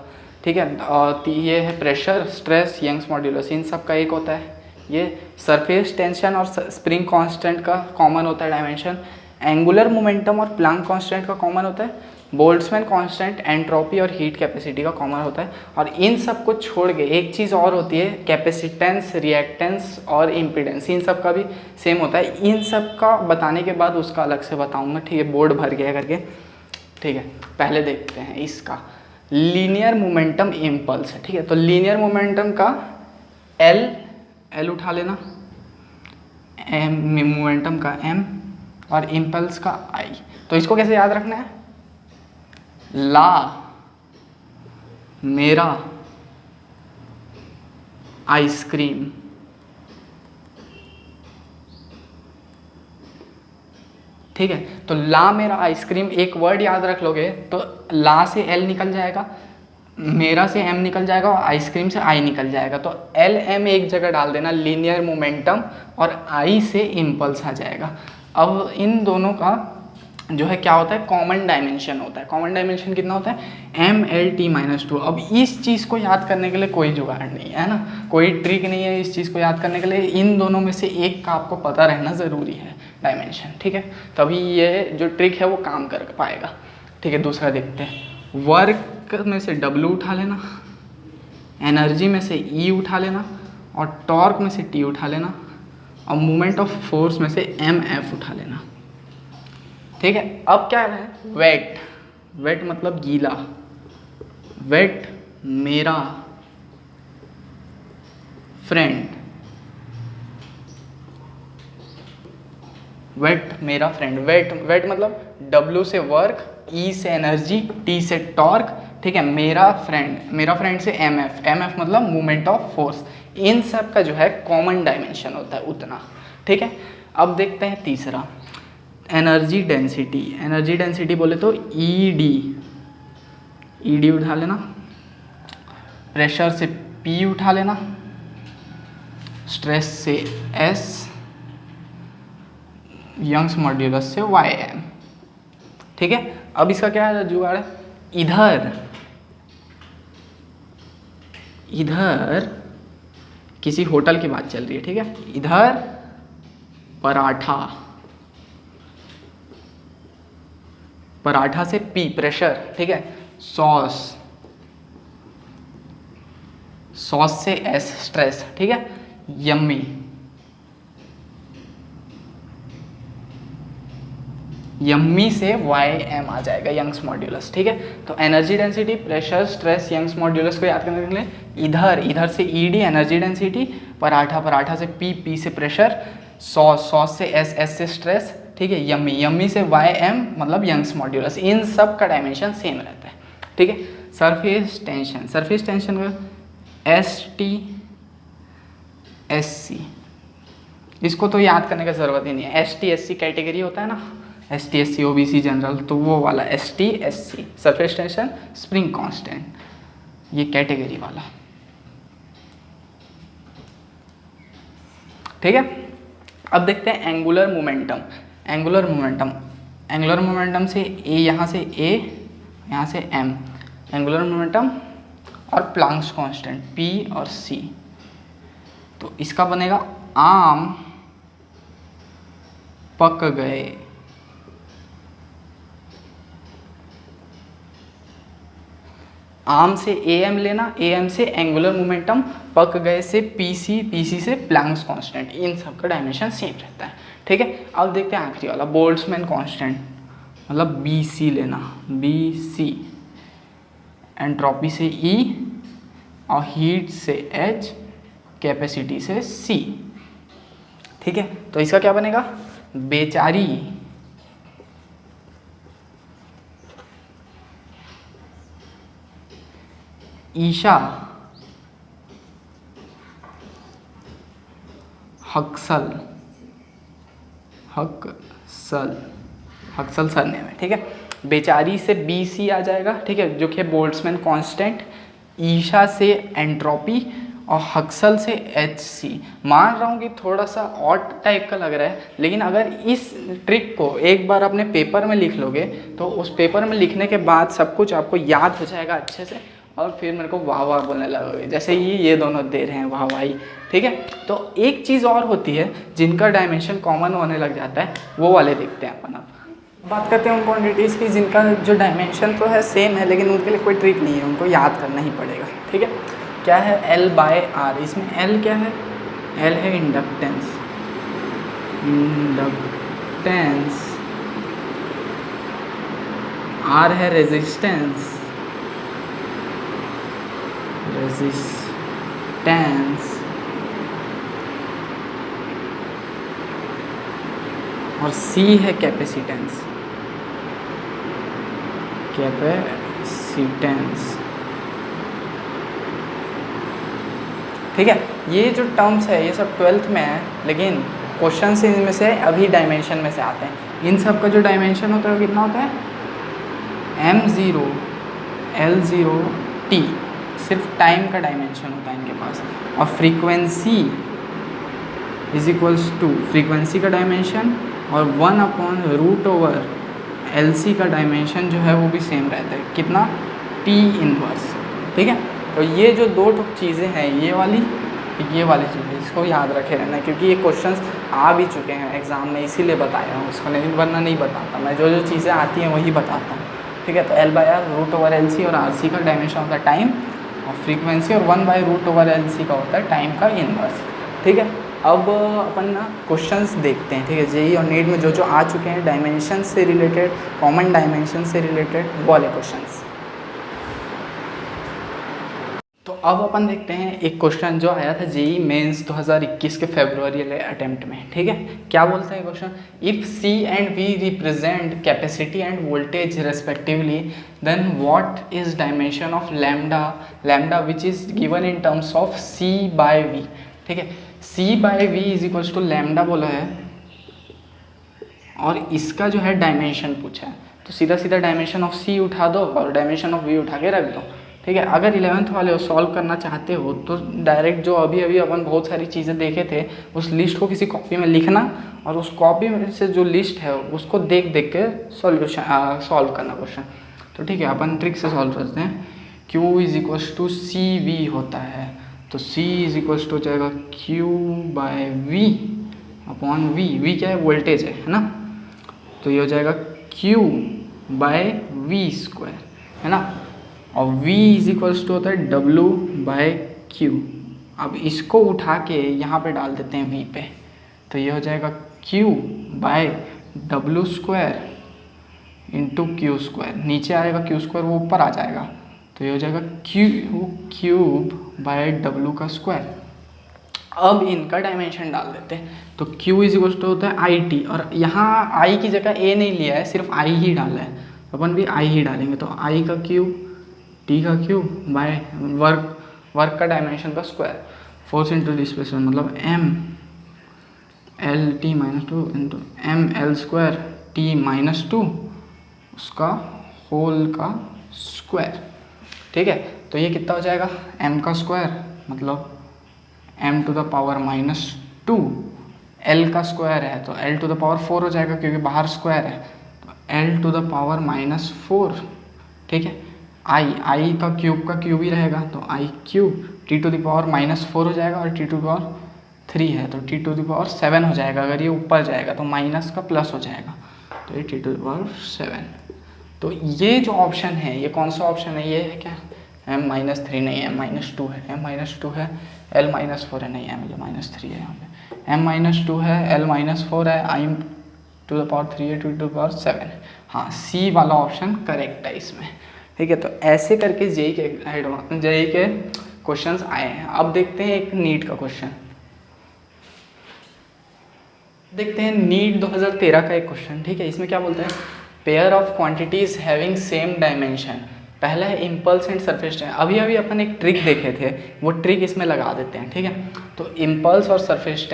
ठीक है। और ये है प्रेशर, स्ट्रेस, यंग्स मॉड्यूलस, इन सब का एक होता है। ये सरफेस टेंशन और स्प्रिंग कांस्टेंट का कॉमन होता है डायमेंशन। एंगुलर मोमेंटम और प्लांक कांस्टेंट का कॉमन होता है। बोल्ट्जमैन कांस्टेंट, एंट्रोपी और हीट कैपेसिटी का कॉमन होता है। और इन सब को छोड़ के एक चीज़ और होती है, कैपेसिटेंस, रिएक्टेंस और इम्पीडेंस, इन सब का भी सेम होता है। इन सब का बताने के बाद उसका अलग से बताऊंगा, ठीक है, बोर्ड भर गया करके, ठीक है। पहले देखते हैं इसका लीनियर मोमेंटम इम्पल्स, ठीक है। तो लीनियर मोमेंटम का एल उठा लेना, मोमेंटम का m और इम्पल्स का I। तो इसको कैसे याद रखना है, ला मेरा आइसक्रीम, ठीक है। तो ला मेरा आइसक्रीम एक वर्ड याद रख लोगे तो ला से L निकल जाएगा, मेरा से M निकल जाएगा और आइसक्रीम से I निकल जाएगा। तो L M एक जगह डाल देना, लीनियर मोमेंटम, और I से इम्पल्स आ जाएगा। अब इन दोनों का जो है क्या होता है, कॉमन डायमेंशन होता है। कॉमन डायमेंशन कितना होता है, MLT-2। अब इस चीज़ को याद करने के लिए कोई जुगाड़ नहीं है ना, कोई ट्रिक नहीं है इस चीज़ को याद करने के लिए। इन दोनों में से एक का आपको पता रहना ज़रूरी है डायमेंशन, ठीक है, तभी ये जो ट्रिक है वो काम कर पाएगा, ठीक है। दूसरा देखते हैं, वर्क में से W उठा लेना, एनर्जी में से E उठा लेना, और टॉर्क में से T उठा लेना, और मूवमेंट ऑफ फोर्स में से MF उठा लेना, ठीक है। अब क्या है, वेट, वेट मतलब गीला, वेट मेरा फ्रेंड, वेट मेरा फ्रेंड, वेट मतलब W से वर्क, E से एनर्जी, T से टॉर्क, ठीक है। मेरा फ्रेंड से MF मतलब मूवमेंट ऑफ फोर्स। इन सब का जो है कॉमन डायमेंशन होता है उतना, ठीक है। अब देखते हैं तीसरा, एनर्जी डेंसिटी। एनर्जी डेंसिटी बोले तो ईडी उठा लेना, प्रेशर से P उठा लेना, स्ट्रेस से S, यंग्स मॉड्यूलस से YM, ठीक है। अब इसका क्या जुगाड़ है, इधर किसी होटल की बात चल रही है, ठीक है। इधर पराठा से P प्रेशर, ठीक है। सॉस से S स्ट्रेस, ठीक है। यम्मी, यम्मी से YM आ जाएगा, यंग्स मॉड्यूलस। ठीक है, तो energy density, pressure, stress, Young's modulus को याद करने के लिए इधर से ED एनर्जी डेंसिटी, पराठा से P से प्रेशर, सॉस से S से स्ट्रेस। ठीक है, यम्मी से YM मतलब यंग्स मॉड्यूलस। इन सब का डायमेंशन सेम रहता है। ठीक है, सरफेस टेंशन का ST/SC, इसको तो याद करने का ज़रूरत ही नहीं है। ST/SC कैटेगरी होता है ना, ST/SC OBC जनरल, तो वो वाला ST/SC surface tension spring constant, ये कैटेगरी वाला। ठीक है, अब देखते हैं एंगुलर मोमेंटम। एंगुलर मोमेंटम से यहाँ से A, यहाँ से M, एंगुलर मोमेंटम और प्लांक्स कांस्टेंट P और C। तो इसका बनेगा आम पक गए, आम से AM लेना, AM से एंगुलर मोमेंटम, पक गए से PC से प्लांक्स कांस्टेंट, इन सब का डायमेंशन सेम रहता है। ठीक है, अब देखते हैं आखिरी वाला बोल्ट्जमैन कांस्टेंट, मतलब BC लेना, BC एंट्रोपी से E और हीट से H, कैपेसिटी से C। ठीक है, तो इसका क्या बनेगा, बेचारी ईशा हक्सल सरनेम है। ठीक है, बेचारी से BC आ जाएगा। ठीक है, जो कि बोल्ट्जमैन कांस्टेंट, ईशा से एंट्रोपी और हक्सल से HC। मान रहा हूँ कि थोड़ा सा ऑड टाइप का लग रहा है, लेकिन अगर इस ट्रिक को एक बार अपने पेपर में लिख लोगे तो उस पेपर में लिखने के बाद सब कुछ आपको याद हो जाएगा अच्छे से, और फिर मेरे को वाह वाह बोलने लगोगे, जैसे ये दोनों दे रहे हैं वाह वाही। ठीक है, तो एक चीज़ और होती है जिनका डायमेंशन कॉमन होने लग जाता है, वो वाले देखते हैं अपन। अब बात करते हैं उन क्वांटिटीज़ की जिनका जो डायमेंशन तो है सेम है, लेकिन उनके लिए कोई ट्रिक नहीं है, उनको याद करना ही पड़ेगा। ठीक है, क्या है L/R, इसमें L क्या है, L है इंडक्टेंस, R है रेजिस्टेंस, और C है कैपेसिटेंस। ठीक है, ये जो टर्म्स है ये सब 12th में है, लेकिन क्वेश्चन से इनमें से अभी डायमेंशन में से आते हैं। इन सब का जो डायमेंशन होता है वो कितना होता है, M0 L0 T, सिर्फ टाइम का डायमेंशन होता है इनके पास। और frequency is equals to frequency का डायमेंशन और 1/√LC का डायमेंशन जो है वो भी सेम रहता है, कितना, T इनवर्स। ठीक है, तो ये जो दो चीज़ें हैं, ये वाली चीज़ें, इसको याद रखे रहना, क्योंकि ये क्वेश्चंस आ भी चुके हैं एग्जाम में, इसीलिए बताया हूँ इसको, नहीं वरना नहीं बताता मैं, जो चीज़ें आती हैं वही बताता हूँ। ठीक है, तो L/R√LC और RC का डायमेंशन होता है टाइम, और फ्रीक्वेंसी और 1/√LC का होता है टाइम का इनवर्स। ठीक है, अब अपन ना क्वेश्चंस देखते हैं। ठीक है, जेईई और नीट में जो आ चुके हैं डायमेंशन से रिलेटेड, कॉमन डायमेंशन से रिलेटेड, वो वाले क्वेश्चंस। तो अब अपन देखते हैं एक क्वेश्चन जो आया था जेईई मेंस 2021 के फरवरी वाले अटेम्प्ट में। ठीक है, क्या बोलता है question, if C and V represent capacity and voltage respectively, then what is dimension of lambda which is given in terms of C/V। ठीक है, C/V is equals to lambda बोला है, और इसका जो है डायमेंशन पूछा है, तो सीधा सीधा डायमेंशन ऑफ C उठा दो और डायमेंशन ऑफ V उठा के रख दो। ठीक है, अगर 11th वाले सॉल्व करना चाहते हो तो डायरेक्ट जो अभी अपन बहुत सारी चीज़ें देखे थे उस लिस्ट को किसी कॉपी में लिखना, और उस कॉपी में से जो लिस्ट है उसको देख के सॉल्व करना क्वेश्चन। तो ठीक है, अपन ट्रिक से सॉल्व करते हैं। Q is equals to CV होता है, तो C इज इक्वल्स टू हो जाएगा Q/V अपॉन V क्या है, वोल्टेज है ना, तो ये हो जाएगा Q/V², है ना, और V इज इक्वल्स टू होता है W/Q, अब इसको उठा के यहाँ पे डाल देते हैं v पे, तो ये हो जाएगा q by W square into Q square, नीचे आएगा क्यू स्क्वायर वो ऊपर आ जाएगा, तो ये हो जाएगा क्यूब बाय डब्ल्यू का स्क्वायर। अब इनका डायमेंशन डाल देते हैं, तो q इज इक्वल टू होता है आई टी, और यहाँ i की जगह a नहीं लिया है, सिर्फ i ही डाला है, अपन भी i ही डालेंगे, तो i का क्यूब t का क्यूब बाय वर्क का डायमेंशन का स्क्वायर, फोर्स इंटू डिस्प्लेसमेंट मतलब m L T minus two into M L square T minus two उसका होल का स्क्वायर। ठीक है, तो ये कितना हो जाएगा m का स्क्वायर मतलब m to the power minus two, l का स्क्वायर है तो l टू द पावर 4 हो जाएगा क्योंकि बाहर स्क्वायर है, तो l to the power minus 4। ठीक है, i का क्यूब ही रहेगा, तो i cube t to the power minus 4 हो जाएगा, और t टू द पावर 3 है तो t टू द पावर 7 हो जाएगा। अगर ये ऊपर जाएगा तो माइनस का प्लस हो जाएगा, तो ये t टू द पावर 7। तो ये जो ऑप्शन है ये कौन सा ऑप्शन है, ये है क्या m-3 नहीं है, -2 है, m-2 है, l-4 है, नहीं m-3 है, यहाँ पे m-2 है, l-4 है, i टू द पावर 3 है, 2 टू द पावर 7 है। हाँ, सी वाला ऑप्शन करेक्ट है इसमें। ठीक है, तो ऐसे करके जेई के क्वेश्चंस आए हैं। अब देखते हैं एक नीट का क्वेश्चन, देखते हैं नीट 2013 का एक क्वेश्चन। ठीक है, इसमें क्या बोलते हैं, pair of quantities having same dimension. पहला है इम्पल्स एंड सरफेस टेंशन। अभी अपन एक ट्रिक देखे थे, वो ट्रिक इसमें लगा देते हैं। ठीक है, तो इम्पल्स और सरफेस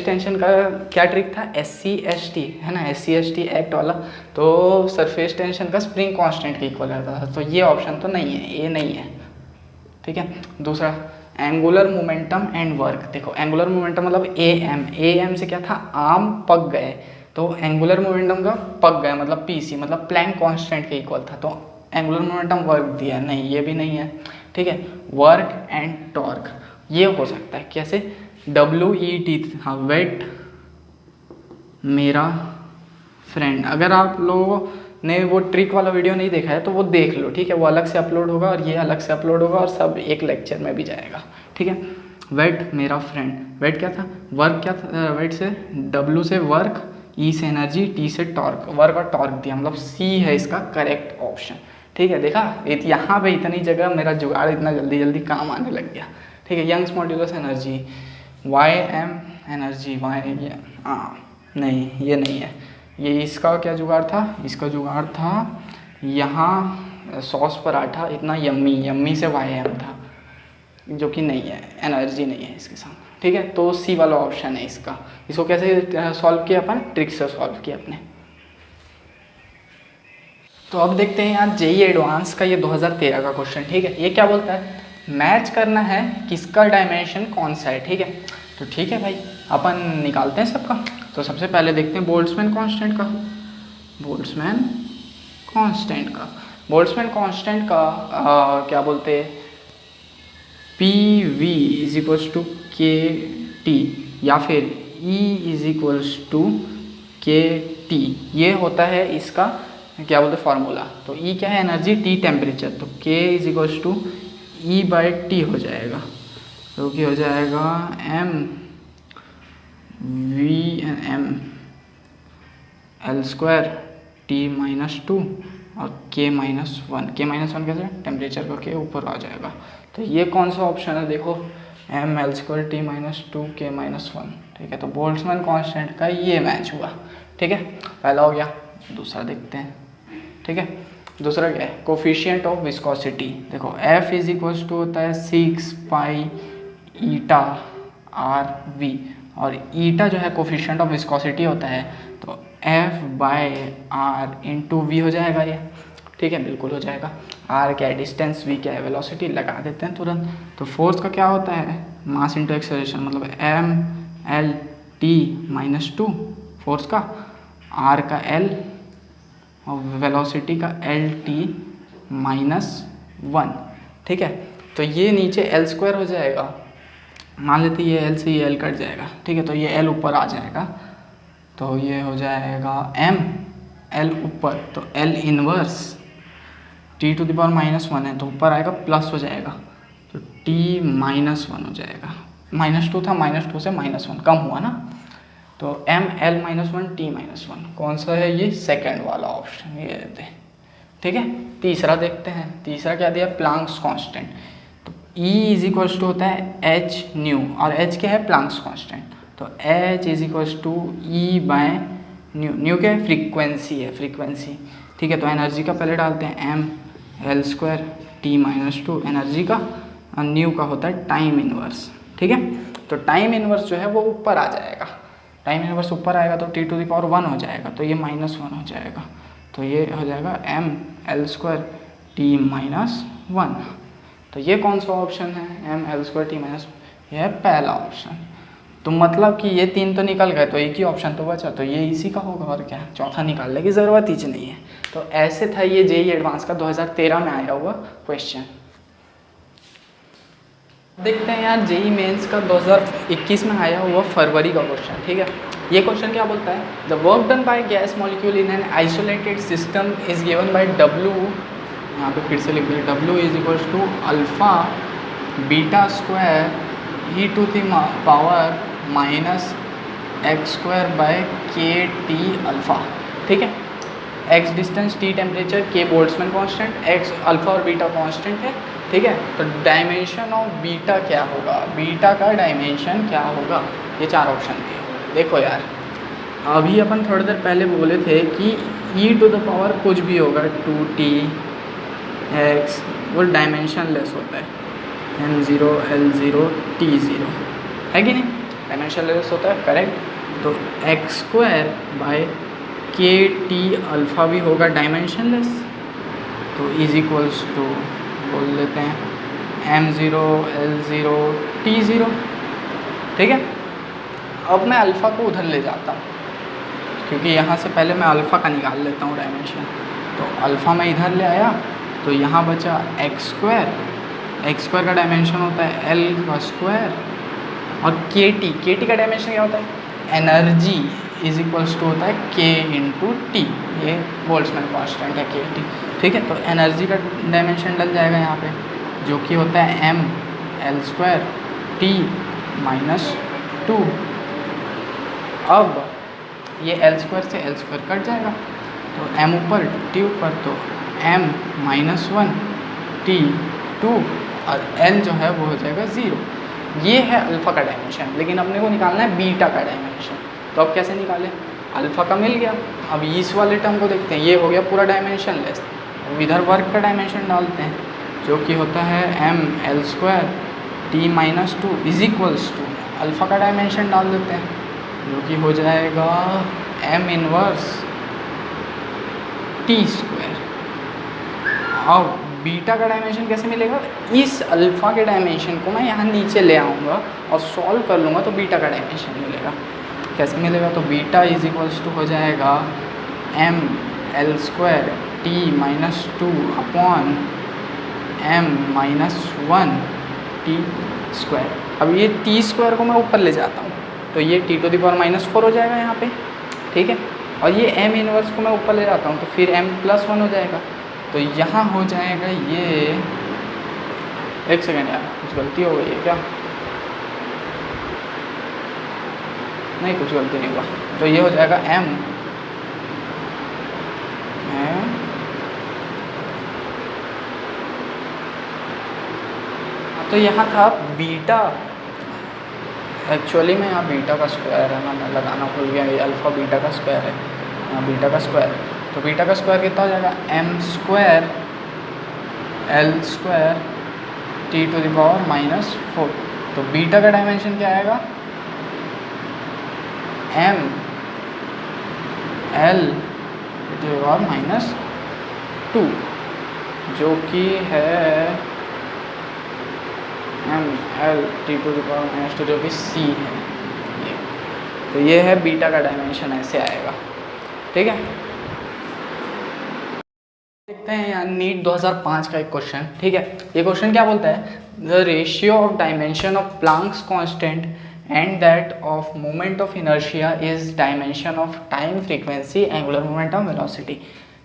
टेंशन का क्या ट्रिक था, SC/ST है ना, SC/ST एक्ट वाला, तो सरफेस टेंशन का स्प्रिंग कांस्टेंट के इक्वल रहता था, तो ये ऑप्शन तो नहीं है, ये नहीं है। ठीक है, दूसरा एंगुलर मोमेंटम एंड वर्क। देखो एंगुलर मोमेंटम मतलब AM से क्या था, आर्म पक गए, तो एंगुलर मोमेंटम का पक गया मतलब PC मतलब प्लैंक कांस्टेंट के इक्वल था, तो एंगुलर मोमेंटम वर्क दिया है, नहीं ये भी नहीं है। ठीक है, वर्क एंड टॉर्क ये हो सकता है कैसे, WET, हाँ, वेट मेरा फ्रेंड। अगर आप लोगों ने वो ट्रिक वाला वीडियो नहीं देखा है तो वो देख लो। ठीक है, वो अलग से अपलोड होगा और ये अलग से अपलोड होगा और सब एक लेक्चर में भी जाएगा। ठीक है, वेट मेरा फ्रेंड, वेट क्या था, वर्क क्या था, वेट से W से वर्क, E से एनर्जी, T से टॉर्क, वर्क और टॉर्क दिया, मतलब C है इसका करेक्ट ऑप्शन। ठीक है, देखा यहाँ पे इतनी जगह मेरा जुगाड़ इतना जल्दी काम आने लग गया। ठीक है, Young's modulus energy, YM energy, नहीं ये नहीं है, ये इसका क्या जुगाड़ था, इसका जुगाड़ था यहाँ सॉस पराठा इतना यम्मी से YM था, जो कि नहीं है, एनर्जी नहीं है इसके साथ। ठीक है, तो सी वाला ऑप्शन है इसका। इसको कैसे सॉल्व किया अपन, ट्रिक से सॉल्व किया अपने। तो अब देखते हैं यहाँ जेईई एडवांस का ये 2013 का क्वेश्चन। ठीक है, ये क्या बोलता है, मैच करना है किसका डायमेंशन कौन सा है। ठीक है, तो ठीक है भाई, अपन निकालते हैं सबका। तो सबसे पहले देखते हैं बोल्ट्जमैन कांस्टेंट का, बोल्ट्जमैन कांस्टेंट का क्या बोलते हैं, PV is equals to KT या फिर E is equals to KT, ये होता है इसका क्या बोलते हैं फॉर्मूला। तो E क्या है, एनर्जी, T टेम्परेचर, तो K is equals to E/T हो जाएगा, तो क्या हो जाएगा mv/m/L² T-2 और K-1 कैसे, टेम्परेचर का K ऊपर आ जाएगा। तो ये कौन सा ऑप्शन है, देखो mL² T-2 K-1। ठीक है, तो बोल्ट्जमैन कांस्टेंट का ये मैच हुआ। ठीक है, पहला हो गया। दूसरा देखते हैं। ठीक है, दूसरा क्या है, कोफिशिएंट ऑफ विस्कोसिटी। देखो F इज इक्वल्स टू होता है 6 पाई ईटा RV, और ईटा जो है कोफिशिएंट ऑफ विस्कोसिटी होता है, तो F/R इंटू V हो जाएगा ये। ठीक है, बिल्कुल हो जाएगा। R क्या है, डिस्टेंस, V क्या है, वेलोसिटी, लगा देते हैं तुरंत। तो फोर्स का क्या होता है, मास इंटू एक्सेलरेशन, मतलब mL/T-2 फोर्स का, R का L और वेलोसिटी का LT-1। ठीक है, तो ये नीचे L² हो जाएगा, मान लेते ये L से ये L कट जाएगा। ठीक है, तो ये L ऊपर आ जाएगा, तो ये हो जाएगा M, L ऊपर, तो L इनवर्स T⁻⁻1 है तो ऊपर आएगा प्लस हो जाएगा, तो t -1 हो जाएगा, -2 था, -2 से -1 कम हुआ ना, तो ml-1 t-1 कौन सा है ये, सेकंड वाला ऑप्शन ये देते हैं। ठीक है, तीसरा देखते हैं, तीसरा क्या दिया, प्लांक्स कांस्टेंट। तो E इज इक्वल्स टू होता है h न्यू, और h क्या है, प्लांक्स कांस्टेंट, तो h is equals to E by nu. Nu क्या है, फ्रीक्वेंसी है, फ्रीक्वेंसी। ठीक है, तो एनर्जी का पहले डालते हैं ml² t-2 एनर्जी का, और न्यू का होता है टाइम इनवर्स। ठीक है, तो टाइम इनवर्स जो है वो ऊपर आ जाएगा, टाइम इनवर्स ऊपर आएगा तो t⁻1 हो जाएगा, तो ये -1 हो जाएगा, तो ये हो जाएगा ml² t-1। तो ये कौन सा ऑप्शन है, ml² t-, ये है पहला ऑप्शन। तो मतलब कि ये 3 तो निकल गए, तो एक ही ऑप्शन तो बचा, तो ये इसी का होगा, और क्या, चौथा निकालने की ज़रूरत ही नहीं है। तो ऐसे था ये जेईई एडवांस का 2013 में आया हुआ क्वेश्चन। देखते हैं यार जेईई मेंस का 2021 में आया हुआ फरवरी का क्वेश्चन। ठीक है, ये क्वेश्चन क्या बोलता है, the work done by gas molecule in an isolated system is given by W, यहाँ पे फिर से लिख दिया, W is equals to alpha beta square e⁻⁻x² by KT alpha. ठीक है, x distance, t temperature, k Boltzmann constant, x alpha और बीटा कांस्टेंट है। ठीक है, तो डायमेंशन ऑफ बीटा क्या होगा, बीटा का डायमेंशन क्या होगा, ये 4 ऑप्शन दिए। देखो यार, अभी अपन थोड़ी देर पहले बोले थे कि e⁻ कुछ भी होगा 2t x, वो डायमेंशन लेस होता है, m0 l0 t0, है कि नहीं, डायमेंशन लेस होता है, करेक्ट। तो x² बाय KT अल्फ़ा भी होगा डायमेंशन लेस, तो इज इक्वल्स टू बोल लेते हैं m0 l0 t0। ठीक है, अब मैं अल्फ़ा को उधर ले जाता हूँ, क्योंकि यहाँ से पहले मैं अल्फ़ा का निकाल लेता हूँ डायमेंशन। तो अल्फ़ा मैं इधर ले आया, तो यहाँ बचा x² का डायमेंशन होता है l², और KT का डायमेंशन क्या होता है, एनर्जी इज इक्वल्स टू होता है k इंटू टी, ये बोल्ट्जमैन कांस्टेंट है KT। ठीक है, तो एनर्जी का डायमेंशन डल जाएगा यहाँ पे, जो कि होता है ml² t-2। अब ये l² से l² कट जाएगा, तो m ऊपर t ऊपर, तो m-1 t2, और l जो है वो हो जाएगा 0। ये है अल्फ़ा का डायमेंशन, लेकिन अपने को निकालना है बीटा का डायमेंशन। तो अब कैसे निकालें, अल्फ़ा का मिल गया, अब इस वाले टर्म को देखते हैं, ये हो गया पूरा डायमेंशन लेस, अब इधर वर्क का डायमेंशन डालते हैं, जो कि होता है ml² t-2 is equals to alpha का डायमेंशन डाल देते हैं, जो कि हो जाएगा m इनवर्स t²। अब बीटा का डायमेंशन कैसे मिलेगा, इस अल्फ़ा के डायमेंशन को मैं यहाँ नीचे ले आऊँगा और सॉल्व कर लूँगा, तो बीटा का डायमेंशन मिलेगा। कैसे मिलेगा, तो बीटा इज इक्वल्स टू हो जाएगा ml² t-2 upon m-1 t²। अब ये t² को मैं ऊपर ले जाता हूँ, तो ये t⁻⁻4 हो जाएगा यहाँ पे। ठीक है, और ये m इनवर्स को मैं ऊपर ले जाता हूँ, तो फिर m+1 हो जाएगा, तो यहाँ हो जाएगा ये, एक सेकेंड यार, कुछ गलती हो गई है क्या, नहीं कुछ गलती नहीं हुआ, तो ये हो जाएगा m तो यहाँ था बीटा, एक्चुअली में यहाँ बीटा का स्क्वायर है ना, मैं लगाना भूल गया, ये अल्फ़ा बीटा का स्क्वायर है, यहाँ बीटा का स्क्वायर, तो बीटा का स्क्वायर कितना हो जाएगा, m² l² t⁻⁻4। तो बीटा का डायमेंशन क्या आएगा, m l t⁻⁻2, जो कि है m l t⁻⁻2, जो कि c है ये। तो ये है बीटा का डायमेंशन, ऐसे आएगा। ठीक है, देखते हैं यहाँ नीट 2005 का एक क्वेश्चन। ठीक है, ये क्वेश्चन क्या बोलता है, the ratio of dimension of Planck's constant and that of moment of inertia is dimension of time, frequency, angular momentum, velocity.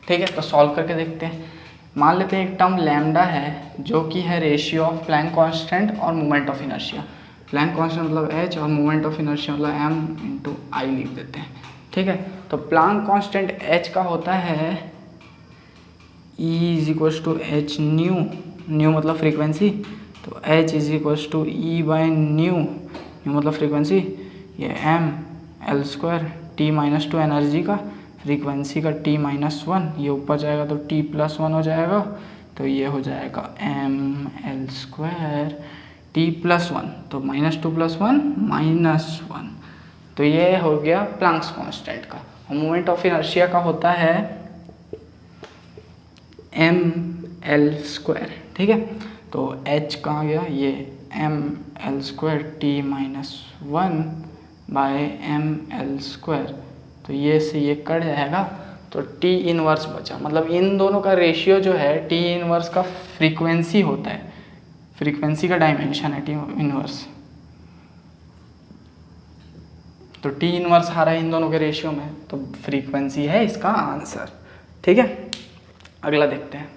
ठीक है, तो सॉल्व करके देखते हैं। मान लेते हैं एक टर्म लैम्डा है जो कि है रेशियो ऑफ प्लैंक कांस्टेंट और moment of inertia. Planck constant मतलब h और मोमेंट ऑफ इनर्शिया मतलब m इंटू आई लिख देते हैं, ठीक है। तो प्लैंक कांस्टेंट h का होता है E is equals to H nu, nu मतलब फ्रीक्वेंसी, तो h is equals to E by nu, nu मतलब फ्रीक्वेंसी, ये m l square t minus two energy का, फ्रीक्वेंसी का t माइनस वन, ये ऊपर जाएगा तो t प्लस वन हो जाएगा, तो ये हो जाएगा m l square t plus one, तो minus two plus one minus one, तो ये हो गया प्लैंक्स कांस्टेंट का। और मोमेंट ऑफ इनर्शिया का होता है m l स्क्वायर, ठीक है। तो h कहाँ गया, ये m l square t minus one by m l square, तो ये से ये कट जाएगा, तो t इनवर्स बचा। मतलब इन दोनों का रेशियो जो है t इनवर्स का फ्रीक्वेंसी होता है, फ्रीक्वेंसी का डायमेंशन है t इनवर्स, तो t इनवर्स आ रहा है इन दोनों के रेशियो में, तो फ्रीक्वेंसी है इसका आंसर, ठीक है। अगला देखते हैं।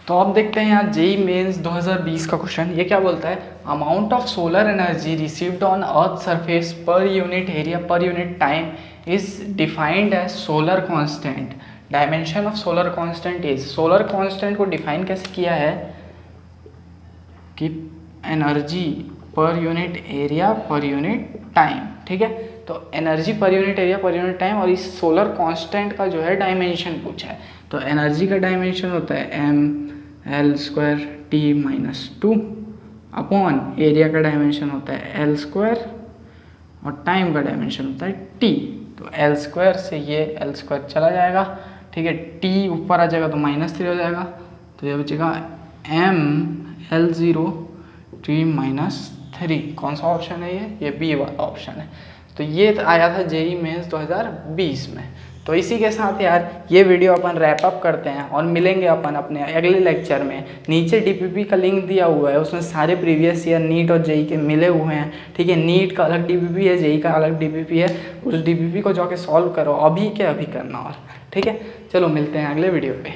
तो अब देखते हैं यहाँ जेईई मेंस 2020 का क्वेश्चन। ये क्या बोलता है, amount of solar energy received on earth surface per unit area per unit time is defined as solar constant, dimension of solar constant is. Solar constant को डिफाइन कैसे किया है कि energy per unit area per unit time, ठीक है। तो energy per unit area per unit time और इस सोलर कांस्टेंट का जो है डायमेंशन पूछा है। तो एनर्जी का डायमेंशन होता है m l square t minus two upon area का डायमेंशन होता है l स्क्वायर और टाइम का डायमेंशन होता है t। तो l स्क्वायर से ये l स्क्वायर चला जाएगा, ठीक है, t ऊपर आ जाएगा तो माइनस थ्री हो जाएगा, तो ये बचेगा m l zero t minus three. कौन सा ऑप्शन है ये बी वाला ऑप्शन है। तो ये आया था जेईई मेंस 2020 में। तो इसी के साथ यार ये वीडियो अपन रैप अप करते हैं और मिलेंगे अपन अपने अगले लेक्चर में। नीचे डीपीपी का लिंक दिया हुआ है, उसमें सारे प्रीवियस ईयर नीट और जेईई के मिले हुए हैं, ठीक है। नीट का अलग डीपीपी है, जेईई का अलग डीपीपी है, उस डीपीपी को जाके सॉल्व करो अभी के अभी करना, और ठीक है। चलो मिलते हैं अगले वीडियो पे।